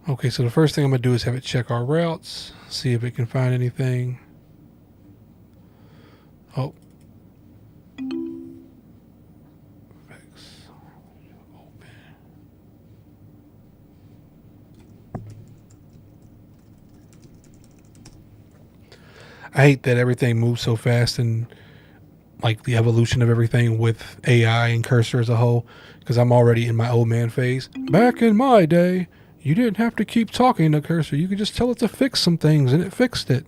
Okay, so the first thing I'm going to do is have it check our routes, see if it can find anything. Oh. I hate that everything moves so fast and like the evolution of everything with AI and Cursor as a whole, because I'm already in my old man phase. Back in my day, you didn't have to keep talking to Cursor. You could just tell it to fix some things and it fixed it.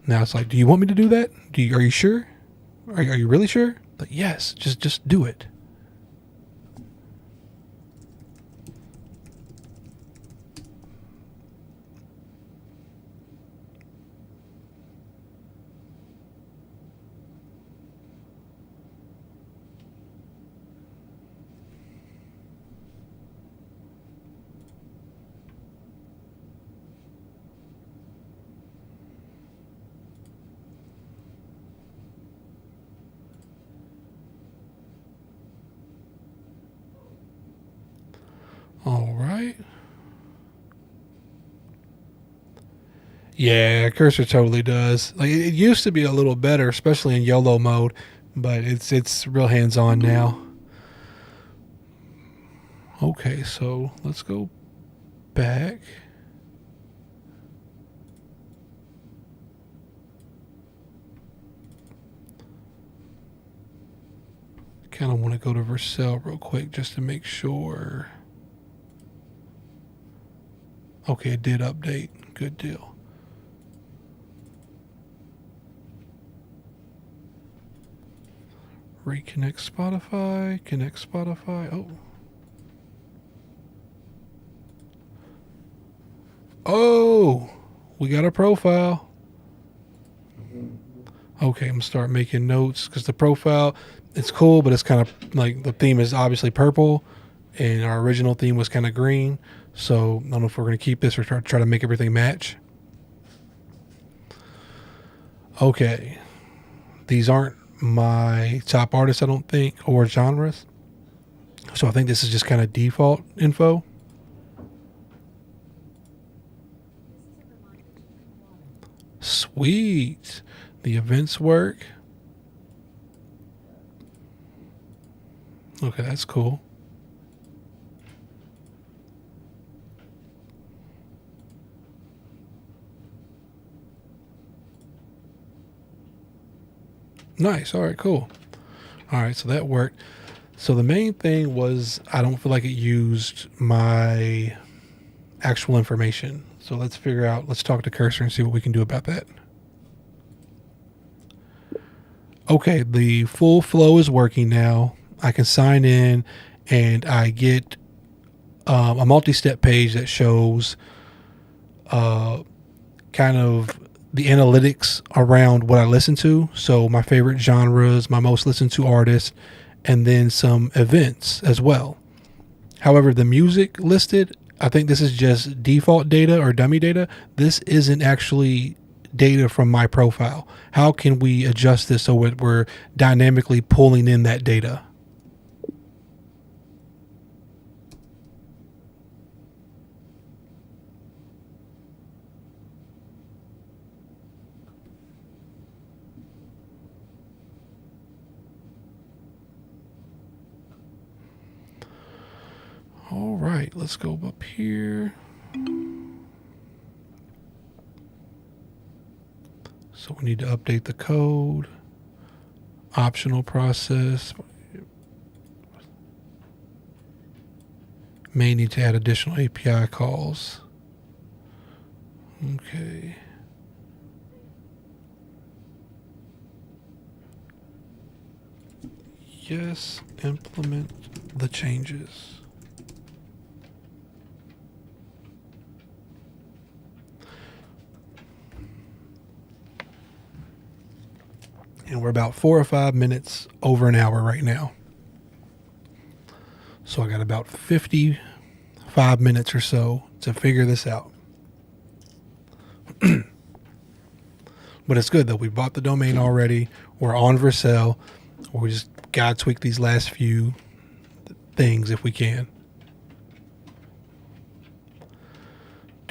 Now it's like, do you want me to do that? Are you sure? Are you really sure? Like, yes, just do it. All right. Yeah, Cursor totally does. Like it used to be a little better, especially in YOLO mode, but it's real hands on now. Okay, so let's go back. Kind of want to go to Vercel real quick just to make sure. Okay, it did update. Good deal. Reconnect Spotify. Connect Spotify. Oh. Oh, we got a profile. Okay, I'm gonna start making notes because the profile, it's cool, but it's kind of like the theme is obviously purple, and our original theme was kind of green. So I don't know if we're gonna keep this or try to make everything match. Okay, these aren't my top artists, I don't think, or genres. So I think this is just kind of default info. Sweet. The events work. Okay, that's cool. Nice. All right, cool. All right, so that worked. So the main thing was I don't feel like it used my actual information. So let's figure out, let's talk to Cursor and see what we can do about that. Okay, the full flow is working now. I can sign in and I get a multi-step page that shows kind of the analytics around what I listen to. So my favorite genres, my most listened to artists, and then some events as well. However, the music listed, I think this is just default data or dummy data. This isn't actually data from my profile. How can we adjust this so we're dynamically pulling in that data? All right, let's go up here. So we need to update the code. Optional process. May need to add additional API calls. Okay. Yes, implement the changes. And we're about 4 or 5 minutes over an hour right now. So I got about 55 minutes or so to figure this out. But it's good though. We bought the domain already. We're on Vercel. We just gotta tweak these last few things if we can.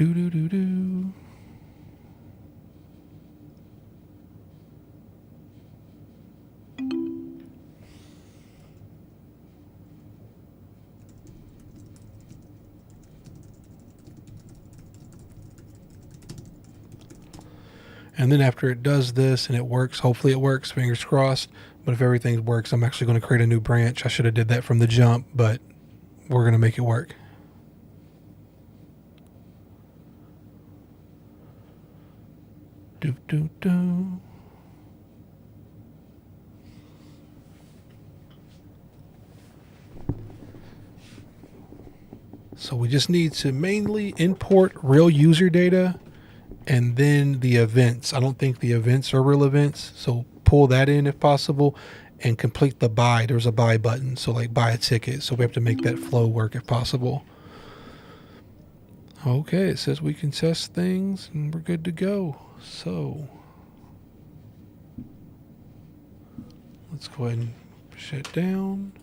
Do do do do. And then after it does this and it works, hopefully it works, fingers crossed. But if everything works, I'm actually going to create a new branch. I should have did that from the jump, but we're going to make it work. Do, do, do. So we just need to mainly import real user data and then the events. I don't think the events are real events. So pull that in if possible and complete the buy. There's a buy button. So like buy a ticket. So we have to make that flow work if possible. Okay, it says we can test things and we're good to go. So let's go ahead and push it down.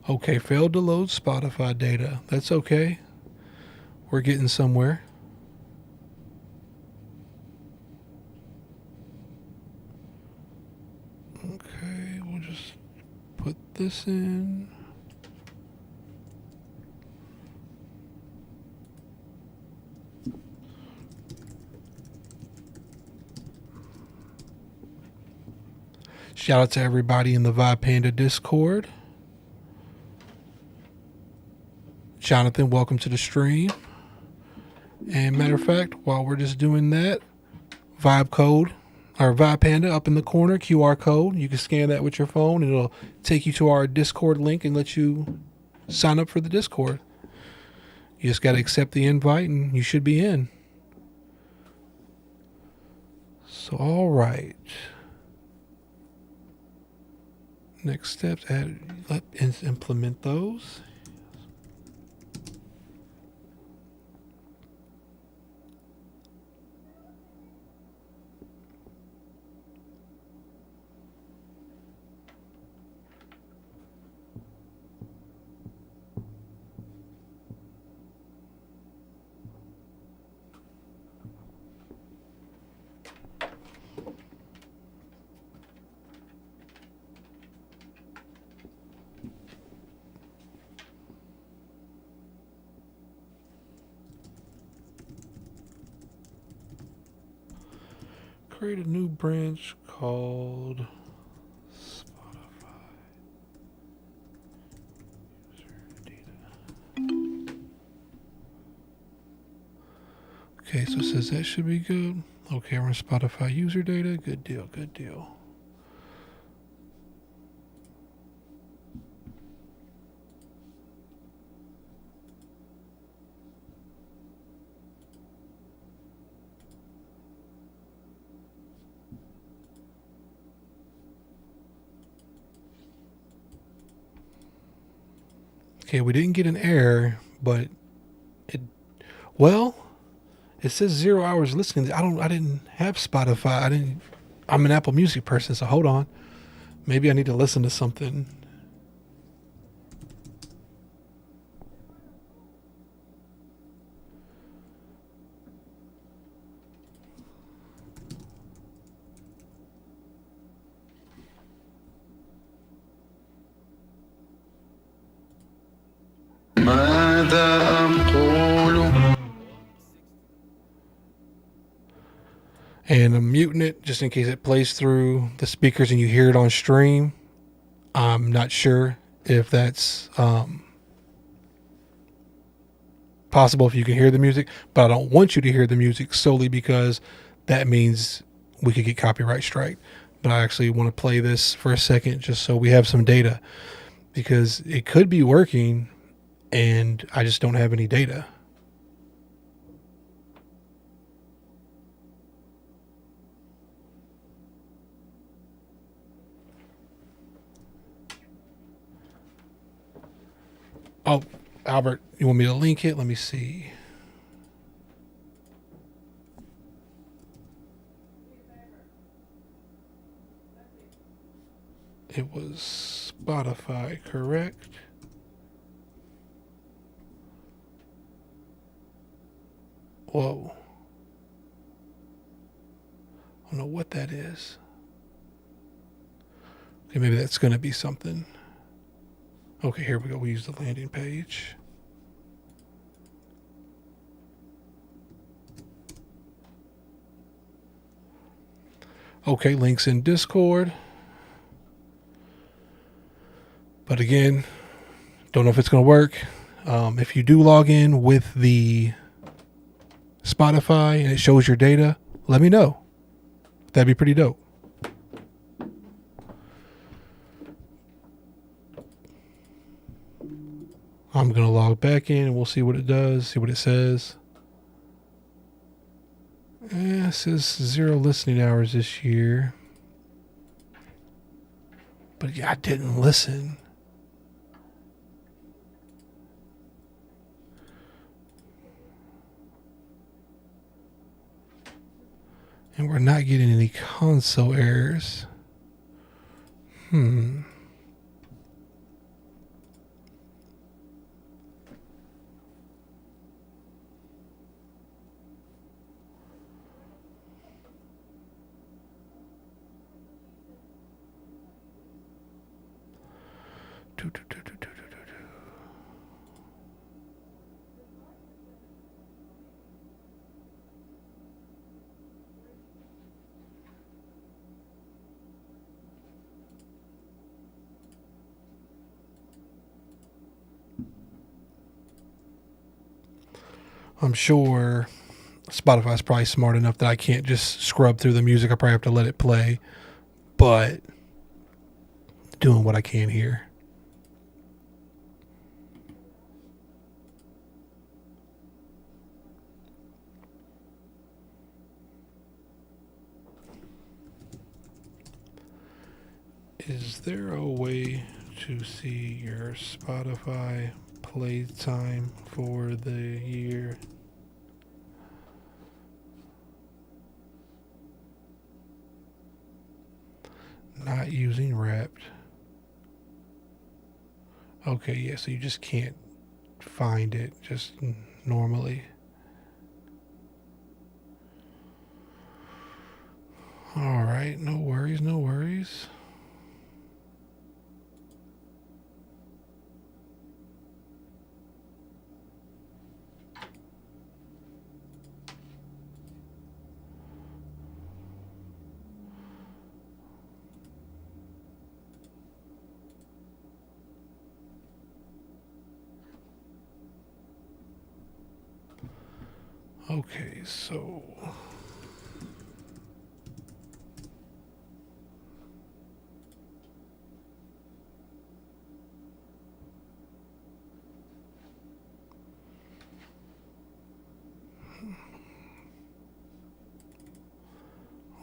Okay, failed to load Spotify data. That's okay. We're getting somewhere. Okay, we'll just put this in. Shout out to everybody in the Vibe Panda Discord. Jonathan, welcome to the stream. And matter of fact, while we're just doing that, Vibe code or Vibe Panda up in the corner, QR code. You can scan that with your phone and it'll take you to our Discord link and let you sign up for the Discord. You just got to accept the invite and you should be in. So, all right. Next steps, let's implement those. Create a new branch called Spotify user data. Okay, so it says that should be good. Okay, we're on Spotify user data. Good deal, good deal. Okay, we didn't get an error, but it says 0 hours listening. I didn't have Spotify. I'm an Apple Music person, so hold on. Maybe I need to listen to something. And I'm muting it just in case it plays through the speakers and you hear it on stream. I'm not sure if that's possible if you can hear the music, but I don't want you to hear the music solely because that means we could get copyright strike. But I actually want to play this for a second just so we have some data because it could be working and I just don't have any data. Oh, Albert, you want me to link it? Let me see. It was Spotify, correct? Whoa. I don't know what that is. Okay, maybe that's going to be something. Okay, here we go. We use the landing page. Okay, links in Discord. But again, don't know if it's going to work. If you do log in with the Spotify and it shows your data, let me know. That'd be pretty dope. I'm going to log back in and we'll see what it does, see what it says. It says 0 listening hours this year. But yeah, I didn't listen. And we're not getting any console errors. I'm sure Spotify's probably smart enough that I can't just scrub through the music. I probably have to let it play. But doing what I can here. Is there a way to see your Spotify playtime for the year? Not using Wrapped. Okay, yeah, so you just can't find it just normally. All right, no worries, no worries. Okay, so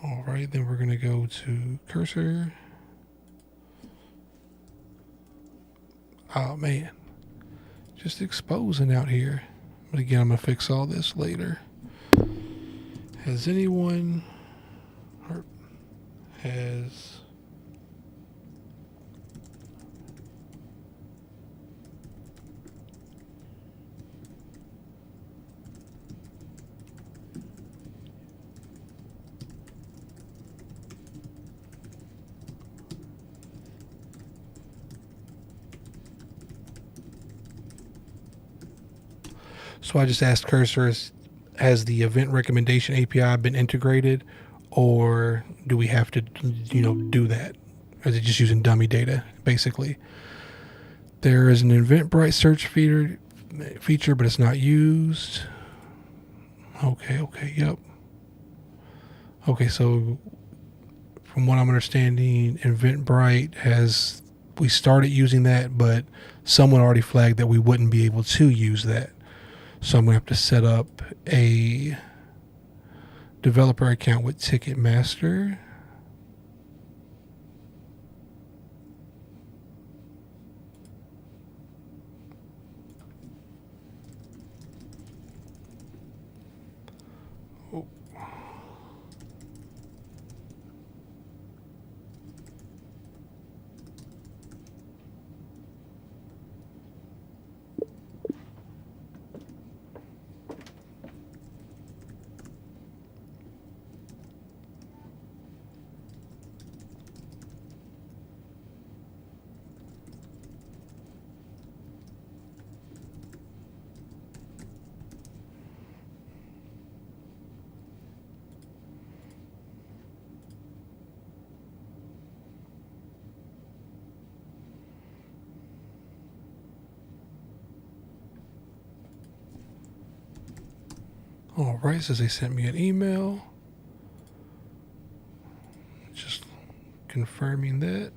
all right, then we're going to go to cursor. Oh man, just exposing out here. But again, I'm going to fix all this later. Has anyone or has so I just asked Cursor, has the event recommendation API been integrated, or do we have to, do that? Or is it just using dummy data, basically? There is an Eventbrite search feature, but it's not used. Okay, yep. Okay, so from what I'm understanding, Eventbrite we started using that, but someone already flagged that we wouldn't be able to use that. So I'm going to have to set up a developer account with Ticketmaster. All right, says they sent me an email. Just confirming that.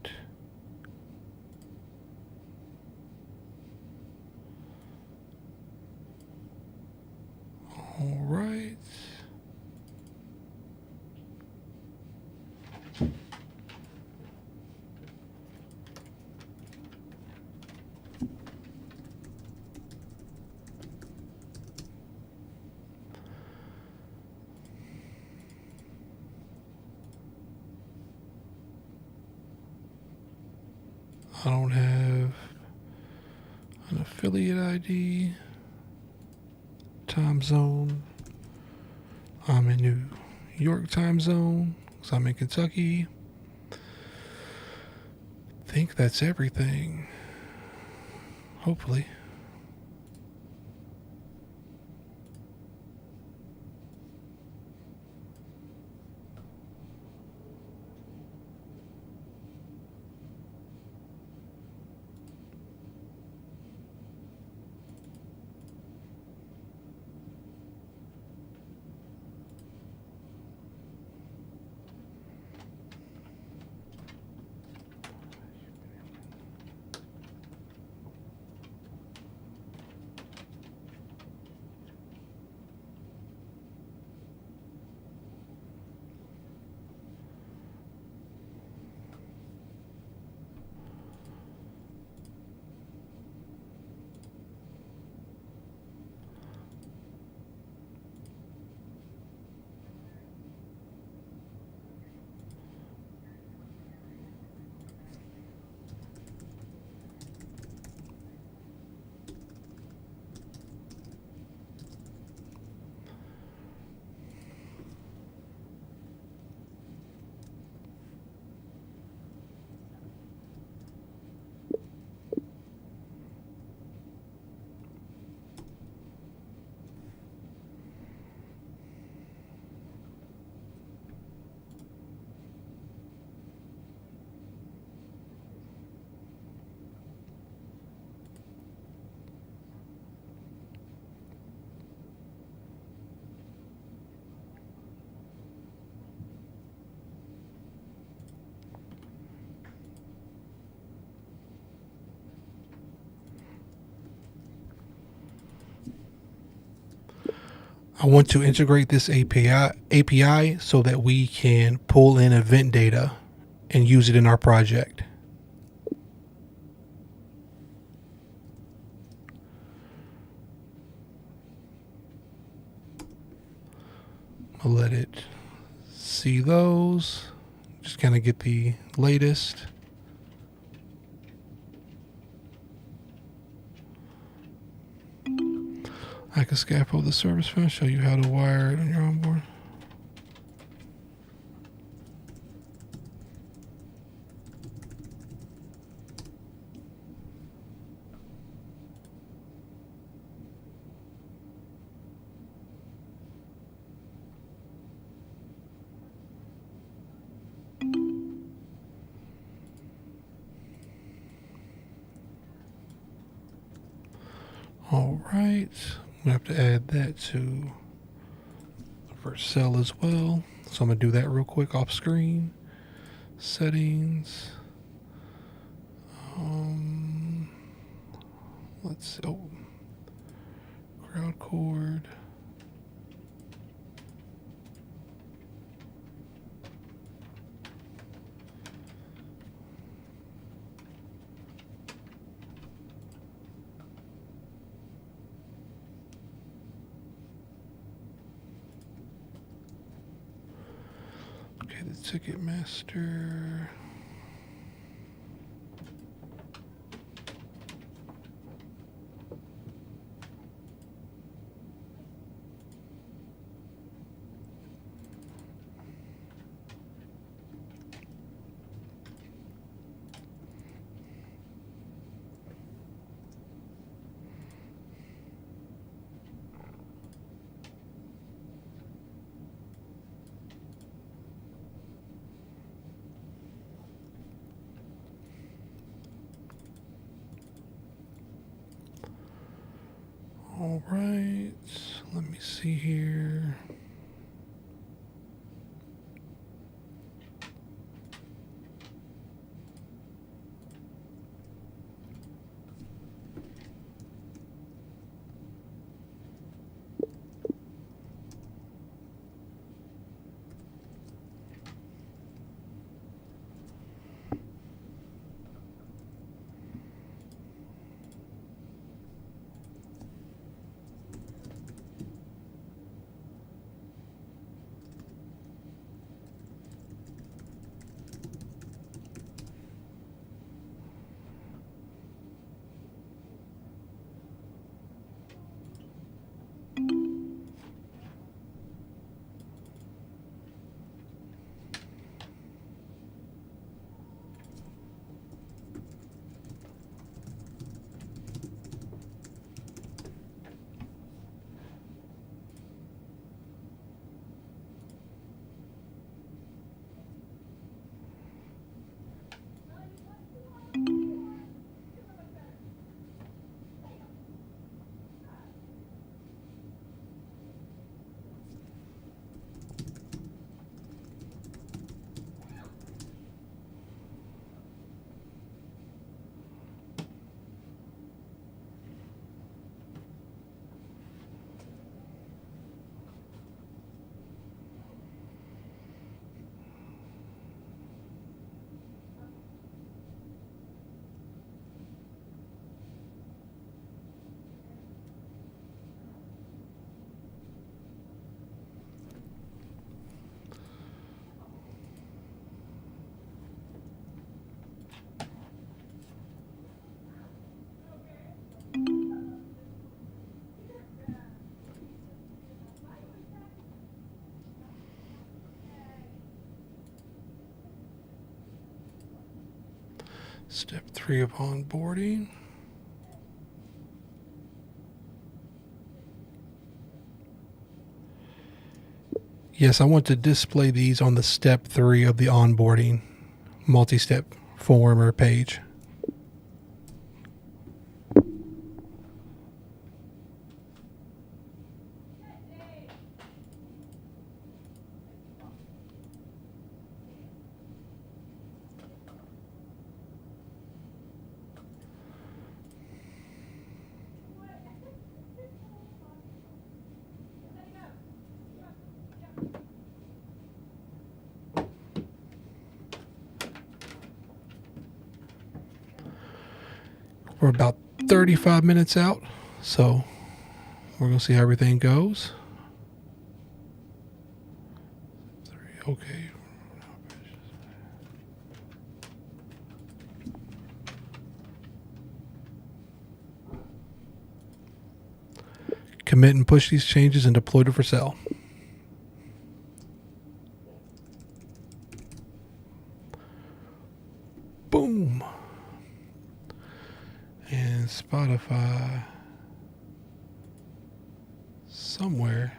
All right. I don't have an affiliate ID. Time zone. I'm in New York time zone, so I'm in Kentucky. I think that's everything. Hopefully. I want to integrate this API so that we can pull in event data and use it in our project. I'll let it see those. Just kind of get the latest. I can scaffold the service file, show you how to wire it on your onboard. All right, I'm gonna have to add that to the first cell as well. So I'm gonna do that real quick off screen. Settings. Let's see. Oh, crowd cord. Okay, the ticket master. All right, let me see here. Step 3 of onboarding. Yes, I want to display these on the step 3 of the onboarding multi-step form or page. We're about 35 minutes out, so we're going to see how everything goes. Okay. Commit and push these changes and deploy to for sale. Boom. And Spotify somewhere.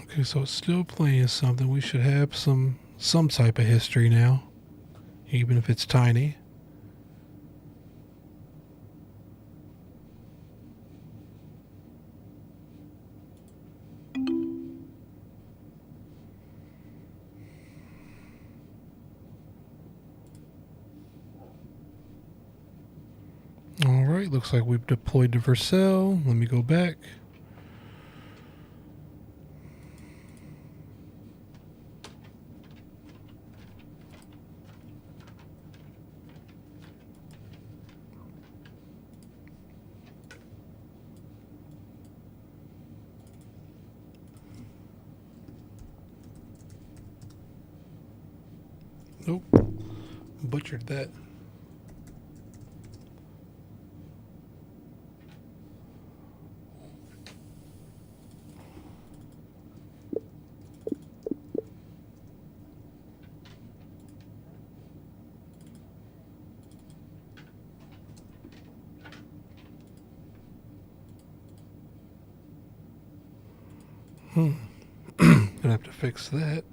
Okay, so it's still playing something. We should have some type of history now, even if it's tiny. All right, looks like we've deployed to Vercel. Let me go back. Nope, butchered that. Gonna have to fix that.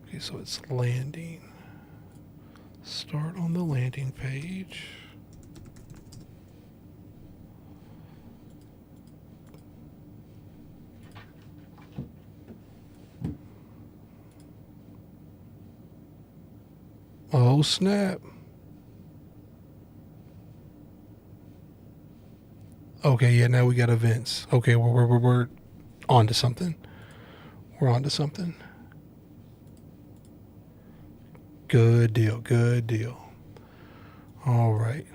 Okay, so it's landing. Start on the landing page. Oh, snap. Okay, yeah, now we got events. Okay, we're on to something. We're on to something. Good deal, good deal. All right.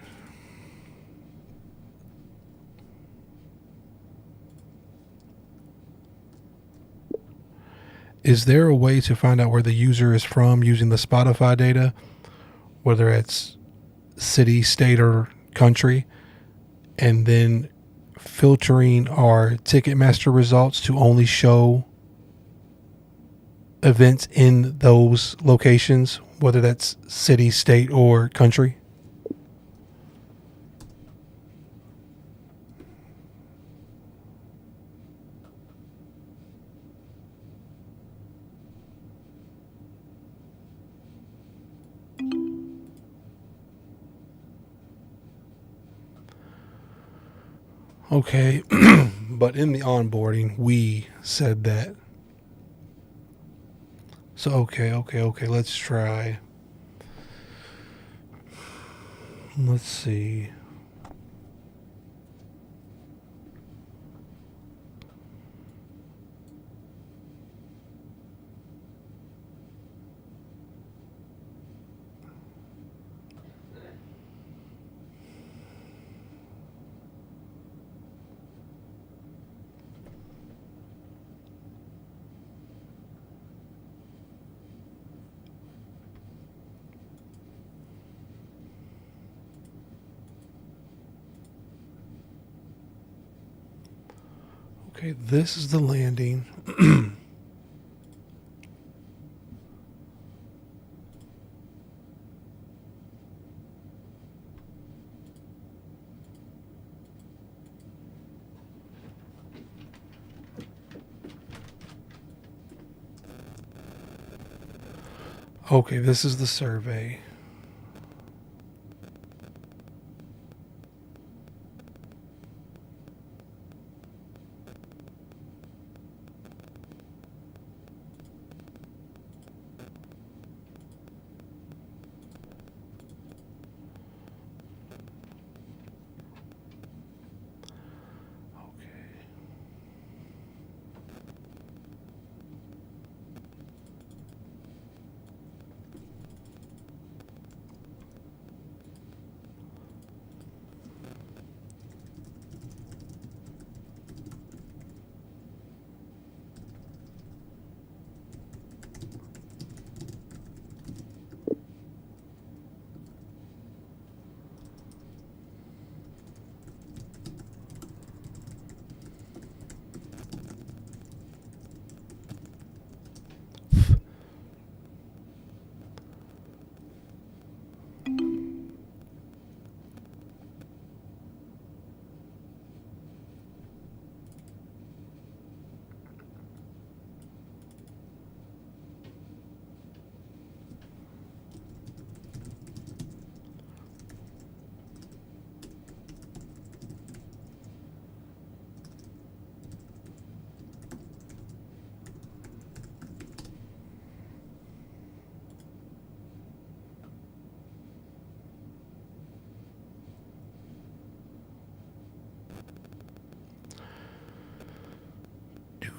Is there a way to find out where the user is from using the Spotify data, whether it's city, state, or country, and then filtering our Ticketmaster results to only show events in those locations, whether that's city, state, or country? Okay, but in the onboarding, we said that. So, okay, let's try. Let's see. Okay, this is the landing. Okay, this is the survey.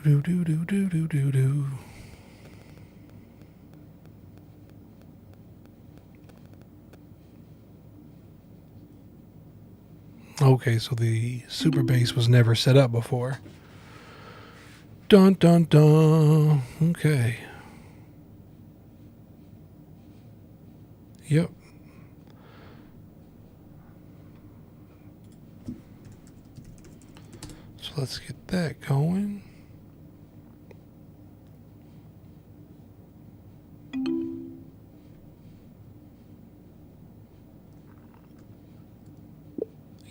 Do do do do do do do. Okay, so the super base was never set up before. Dun dun dun. Okay. Yep. So let's get that going.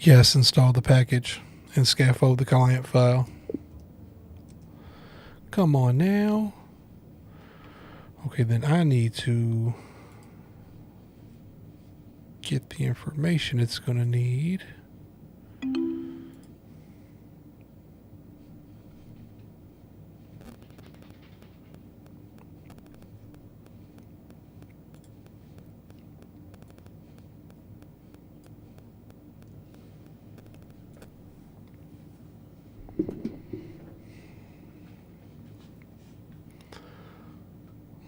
Yes, install the package and scaffold the client file. Come on now. Okay, then I need to get the information it's going to need.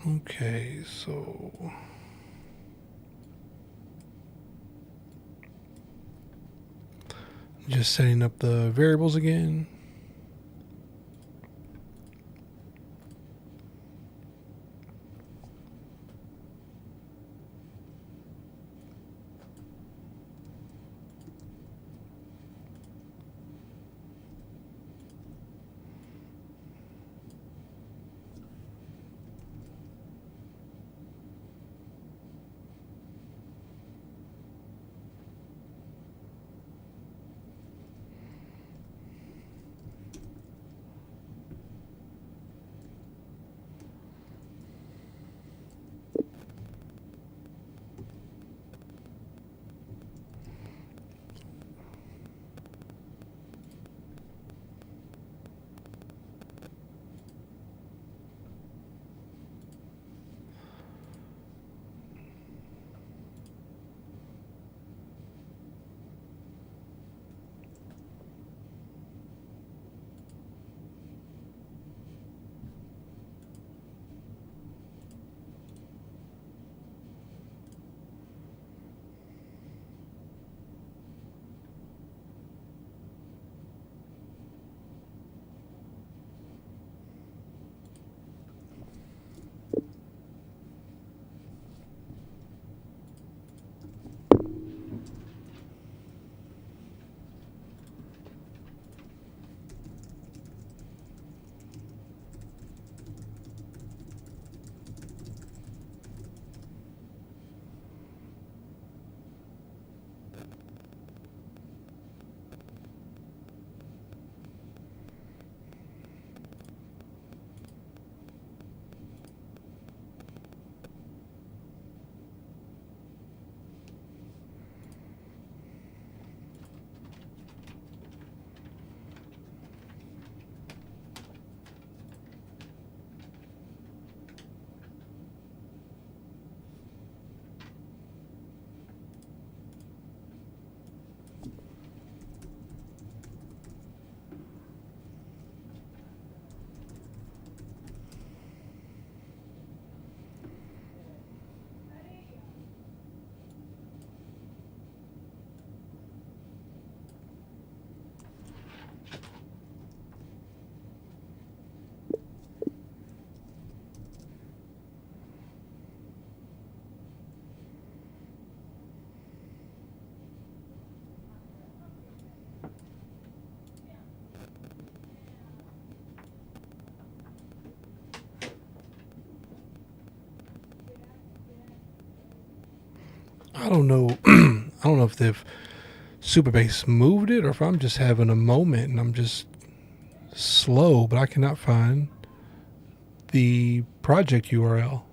Okay, so just setting up the variables again. I don't know. I don't know if they've Superbase moved it or if I'm just having a moment and I'm just slow, but I cannot find the project URL.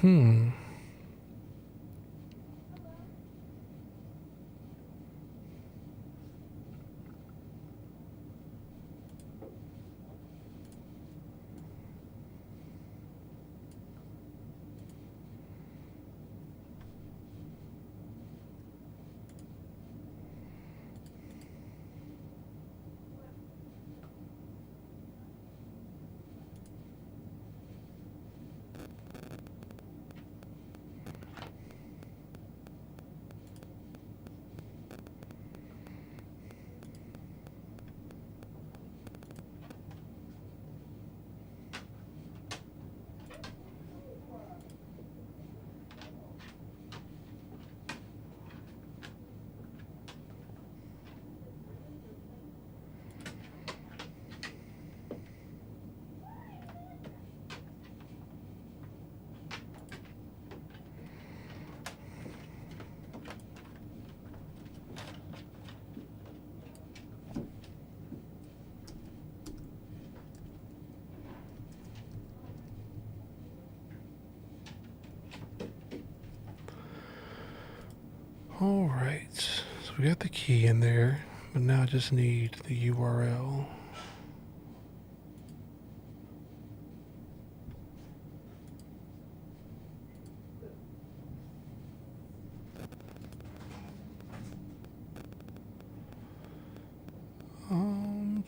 Hmm. All right. So we got the key in there, but now I just need the URL. Um,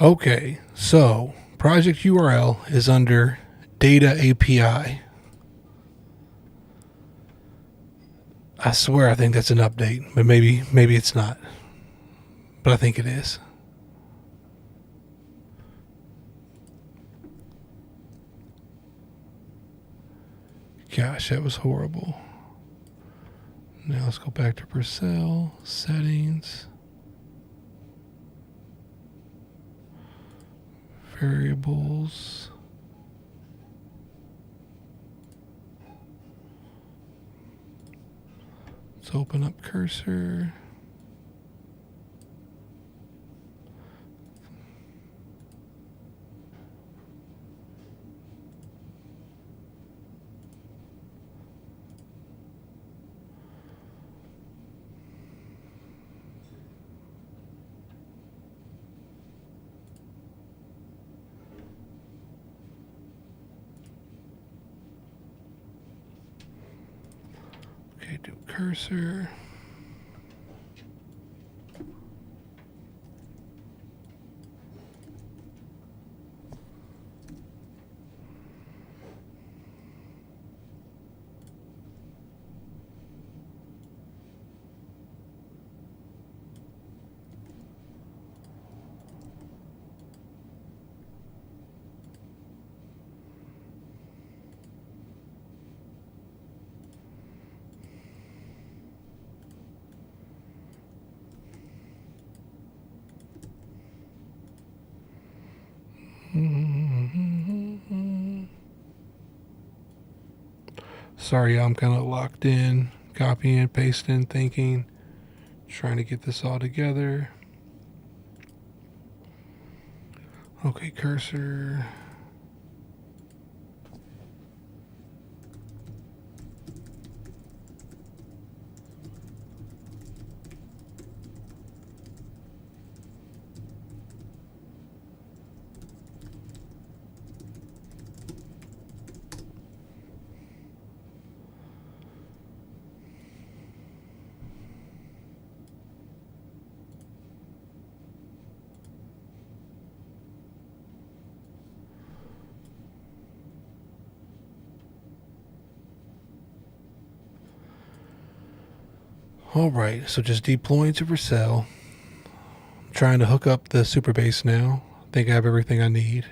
Okay, so project URL is under data API. I swear I think that's an update, but maybe it's not. But I think it is. Gosh, that was horrible. Now let's go back to Purcell settings. Variables. Let's open up cursor. Okay, do cursor. Sorry, I'm kind of locked in, copying, pasting, thinking, trying to get this all together. Okay, cursor. All right, so just deploying to Purcell. I'm trying to hook up the super base now. I think I have everything I need.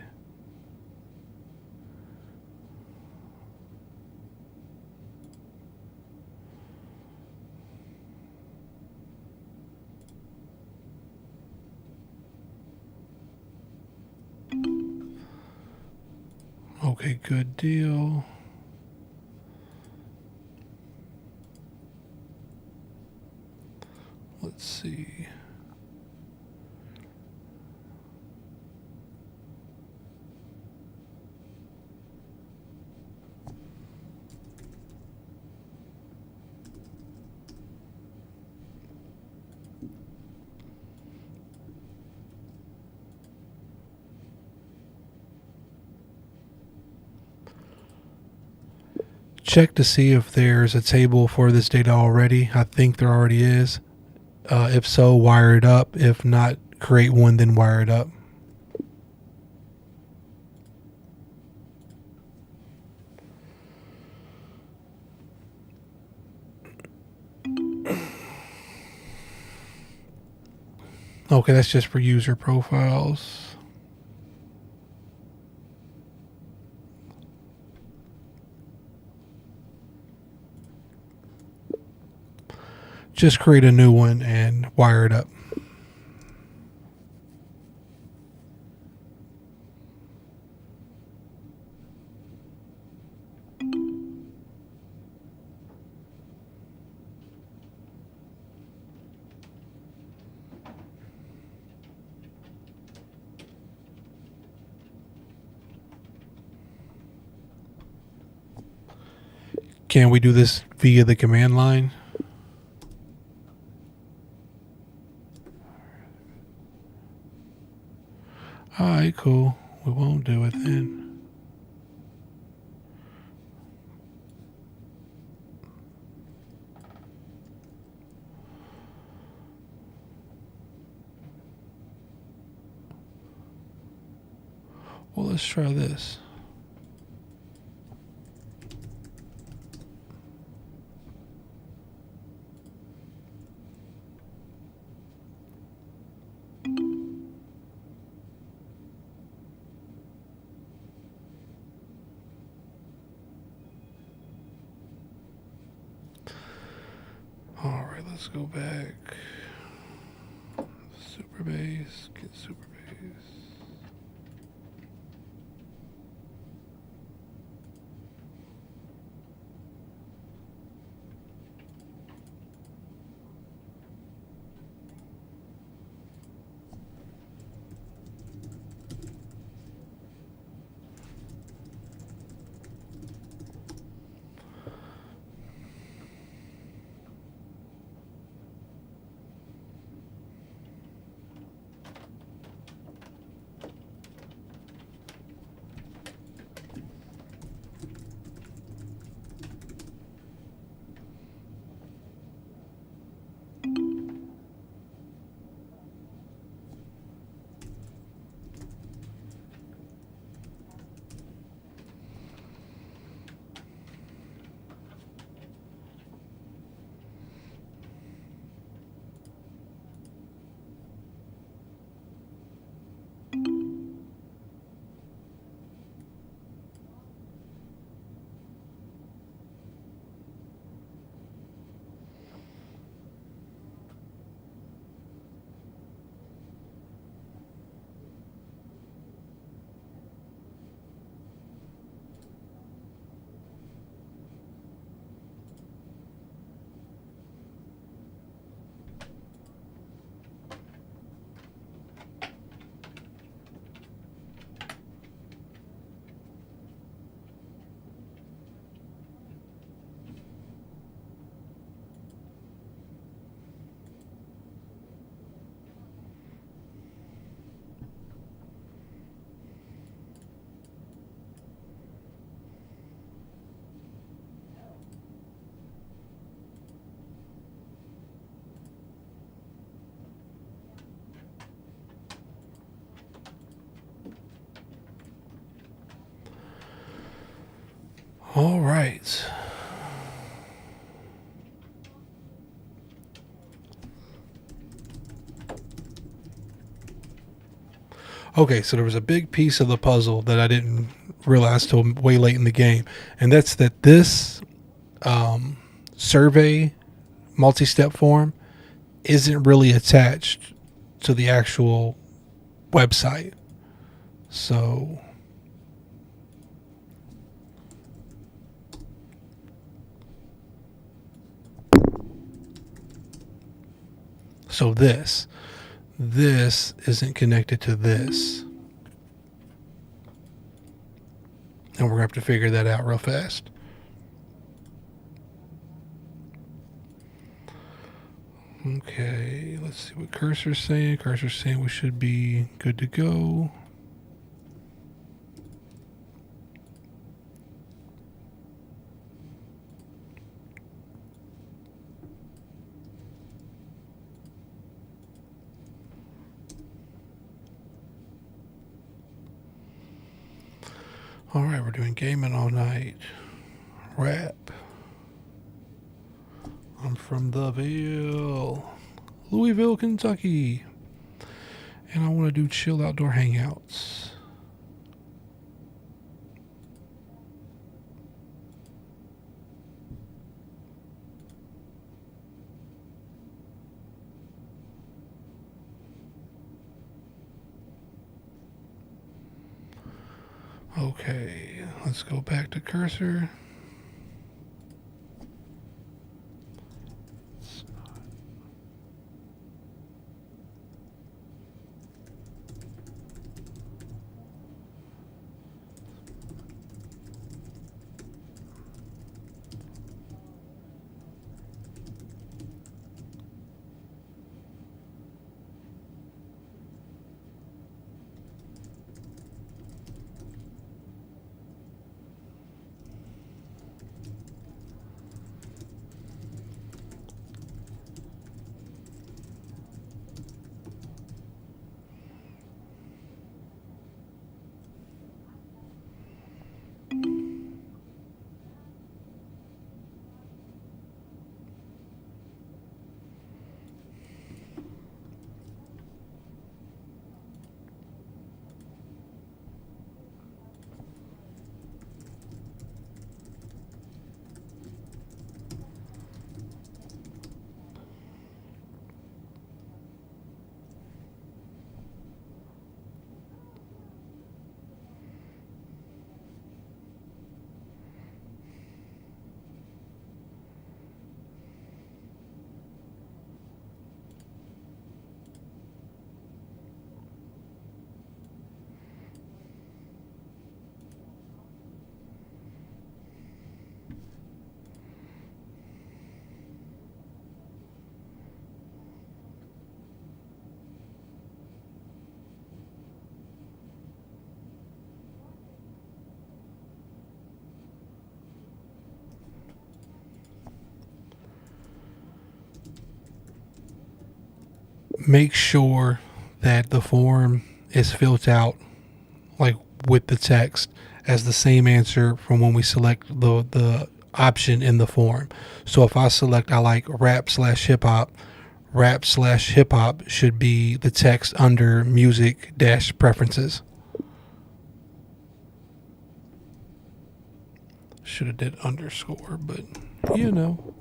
Okay, good deal. Let's see. Check to see if there's a table for this data already. I think there already is. If so, wire it up. If not, create one, then wire it up. Okay, that's just for user profiles. Just create a new one and wire it up. Can we do this via the command line? Alright, cool. We won't do it then. Well, let's try this. All right, let's go back. Super bass, get super bass. All right. Okay, so there was a big piece of the puzzle that I didn't realize till way late in the game, and that's that this survey multi-step form isn't really attached to the actual website. So this isn't connected to this. And we're going to have to figure that out real fast. Okay, let's see what Cursor's saying. Cursor's saying we should be good to go. All right, we're doing gaming all night. Rap. I'm from the Ville, Louisville, Kentucky. And I want to do chill outdoor hangouts. Okay, let's go back to Cursor. make sure that the form is filled out like with the text as the same answer from when we select the option in the form. So if I select I like rap slash hip hop should be the text under music dash preferences. Should have did underscore, but you know.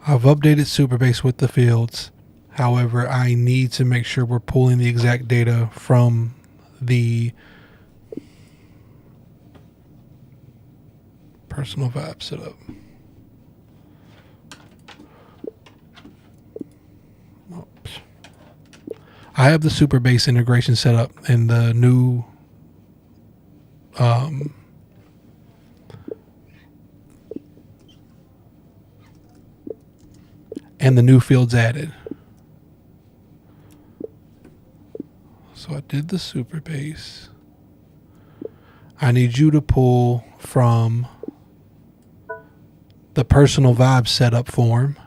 I've updated Superbase with the fields. However, I need to make sure we're pulling the exact data from the personal vibe setup. Oops. I have the Superbase integration set up and the new fields added. So I did the Superbase. I need you to pull from the personal vibe setup form.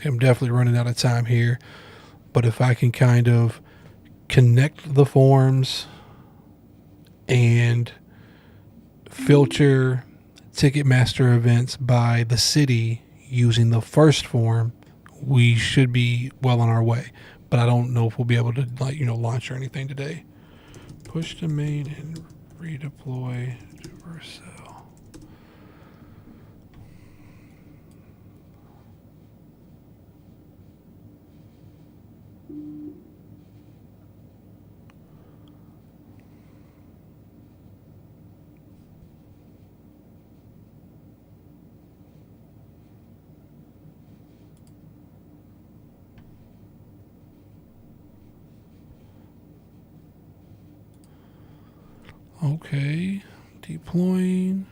I'm definitely running out of time here, but if I can kind of connect the forms and filter Ticketmaster events by the city using the first form, we should be well on our way. But I don't know if we'll be able to launch or anything today. Push to main and redeploy to Vercel. Okay, deploying.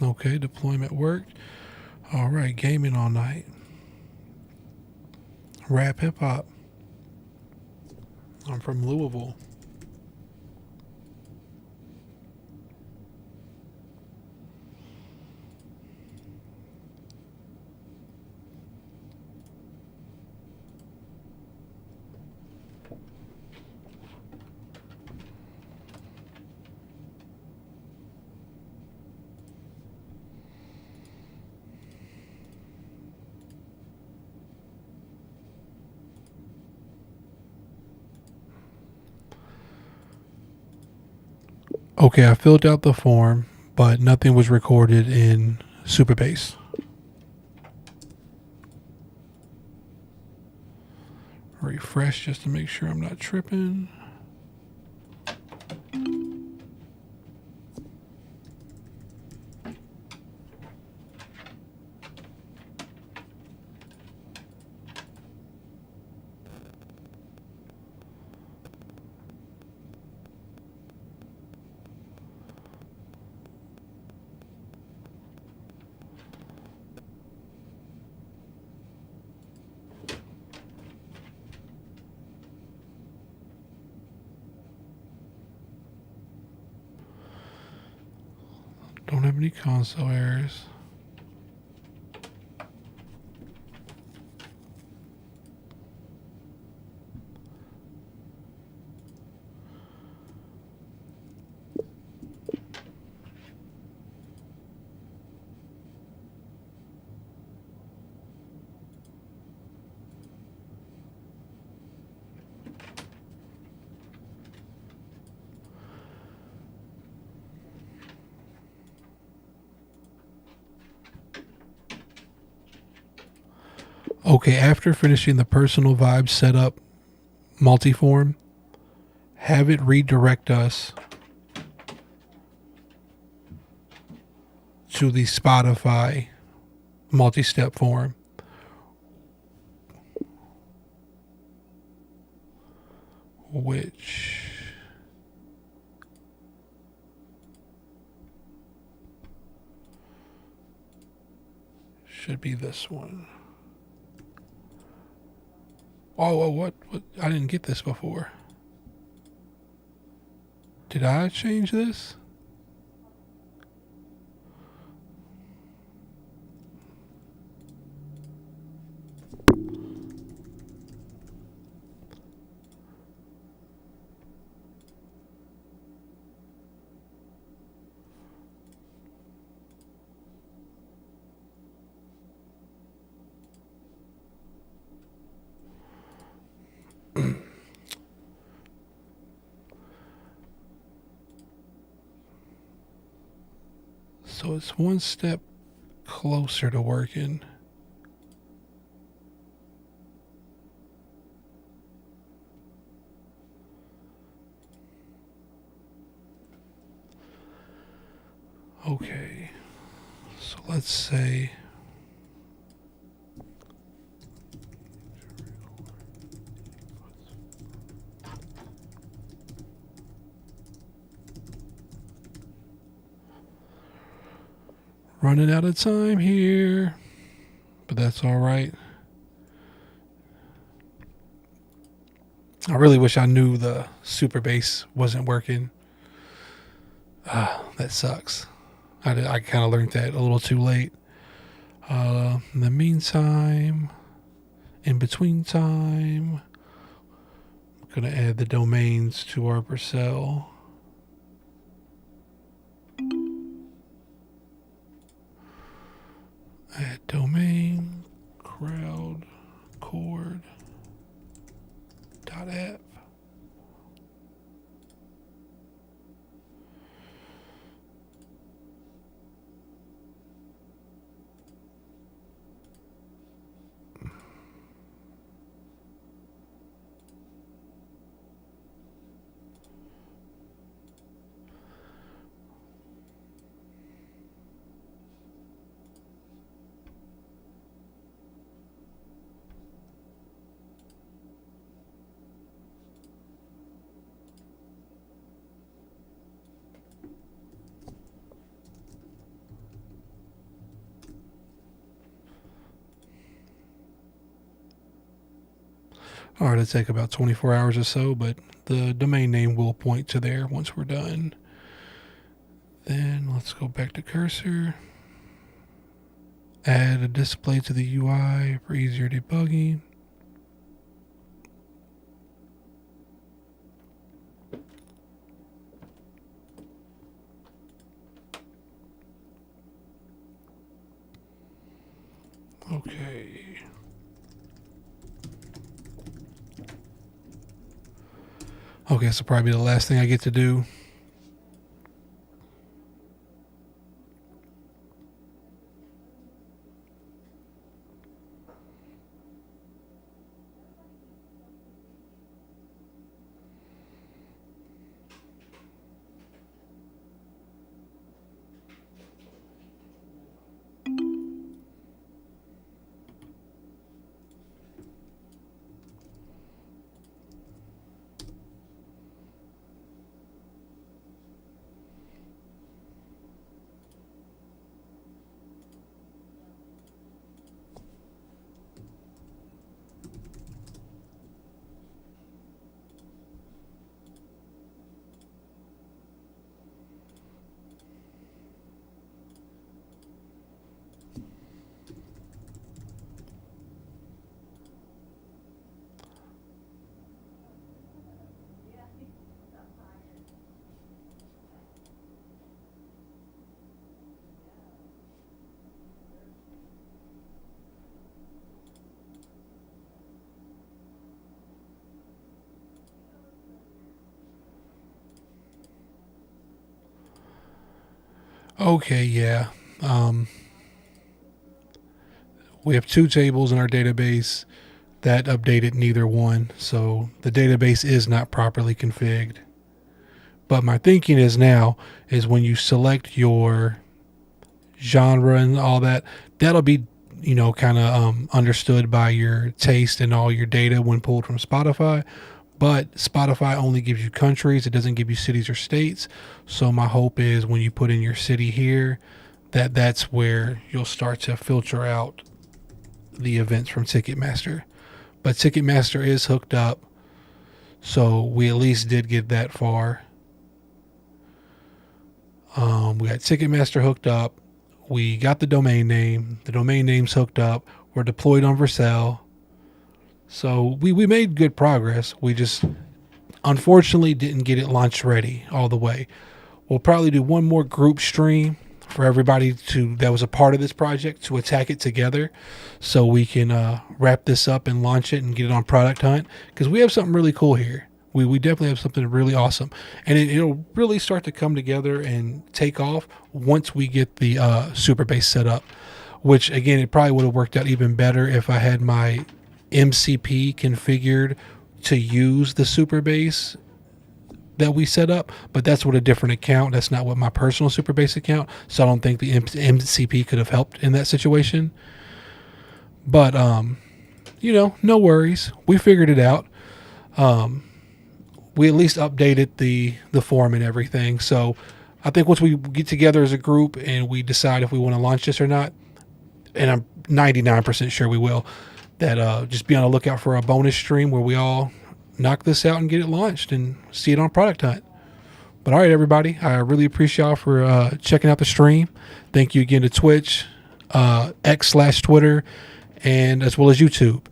Okay, deployment worked. All right, gaming all night. Rap hip hop. I'm from Louisville. Okay, I filled out the form, but nothing was recorded in Superbase. Refresh just to make sure I'm not tripping. have any console errors. Okay, after finishing the personal vibe setup multiform, have it redirect us to the Spotify multi-step form, which should be this one. Oh, what? I didn't get this before. Did I change this? So it's one step closer to working. Okay, so let's say running out of time here, but that's all right. I really wish I knew the super bass wasn't working. That sucks. I kind of learned that a little too late. In the meantime, in between time, I'm going to add the domains to our Purcell. Add domain, crowd, chord, dot app. All right, it'll take about 24 hours or so, but the domain name will point to there once we're done. Then let's go back to cursor. Add a display to the UI for easier debugging. Okay. Okay, so probably the last thing I get to do. Okay, yeah. We have two tables in our database that updated neither one, so the database is not properly configured. But my thinking is now is when you select your genre and all that, that'll be kind of understood by your taste and all your data when pulled from Spotify. But Spotify only gives you countries; it doesn't give you cities or states. So my hope is when you put in your city here, that's where you'll start to filter out the events from Ticketmaster. But Ticketmaster is hooked up, so we at least did get that far. We got Ticketmaster hooked up. We got the domain name. The domain name's hooked up. We're deployed on Vercel. So we made good progress. We just unfortunately didn't get it launch ready all the way. We'll probably do one more group stream for everybody that was a part of this project to attack it together, so we can wrap this up and launch it and get it on Product Hunt, because we have something really cool here. We definitely have something really awesome, and it'll really start to come together and take off once we get the super base set up, which again, it probably would have worked out even better if I had my MCP configured to use the super base that we set up, but that's with a different account. That's not with my personal super base account, so I don't think the MCP could have helped in that situation. But no worries, we figured it out. We at least updated the form and everything. So I think once we get together as a group and we decide if we want to launch this or not, and I'm 99% sure we will, that just be on the lookout for a bonus stream where we all knock this out and get it launched and see it on Product Hunt. But all right, everybody, I really appreciate y'all for checking out the stream. Thank you again to Twitch, X/Twitter, and as well as YouTube.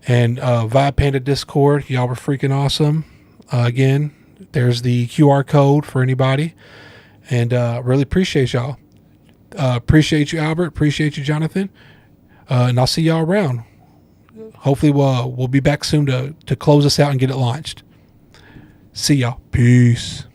And Vibe Panda Discord, y'all were freaking awesome. Again, there's the QR code for anybody. And really appreciate y'all. Appreciate you, Albert. Appreciate you, Jonathan. And I'll see y'all around. Hopefully we'll be back soon to close us out and get it launched. See y'all. Peace.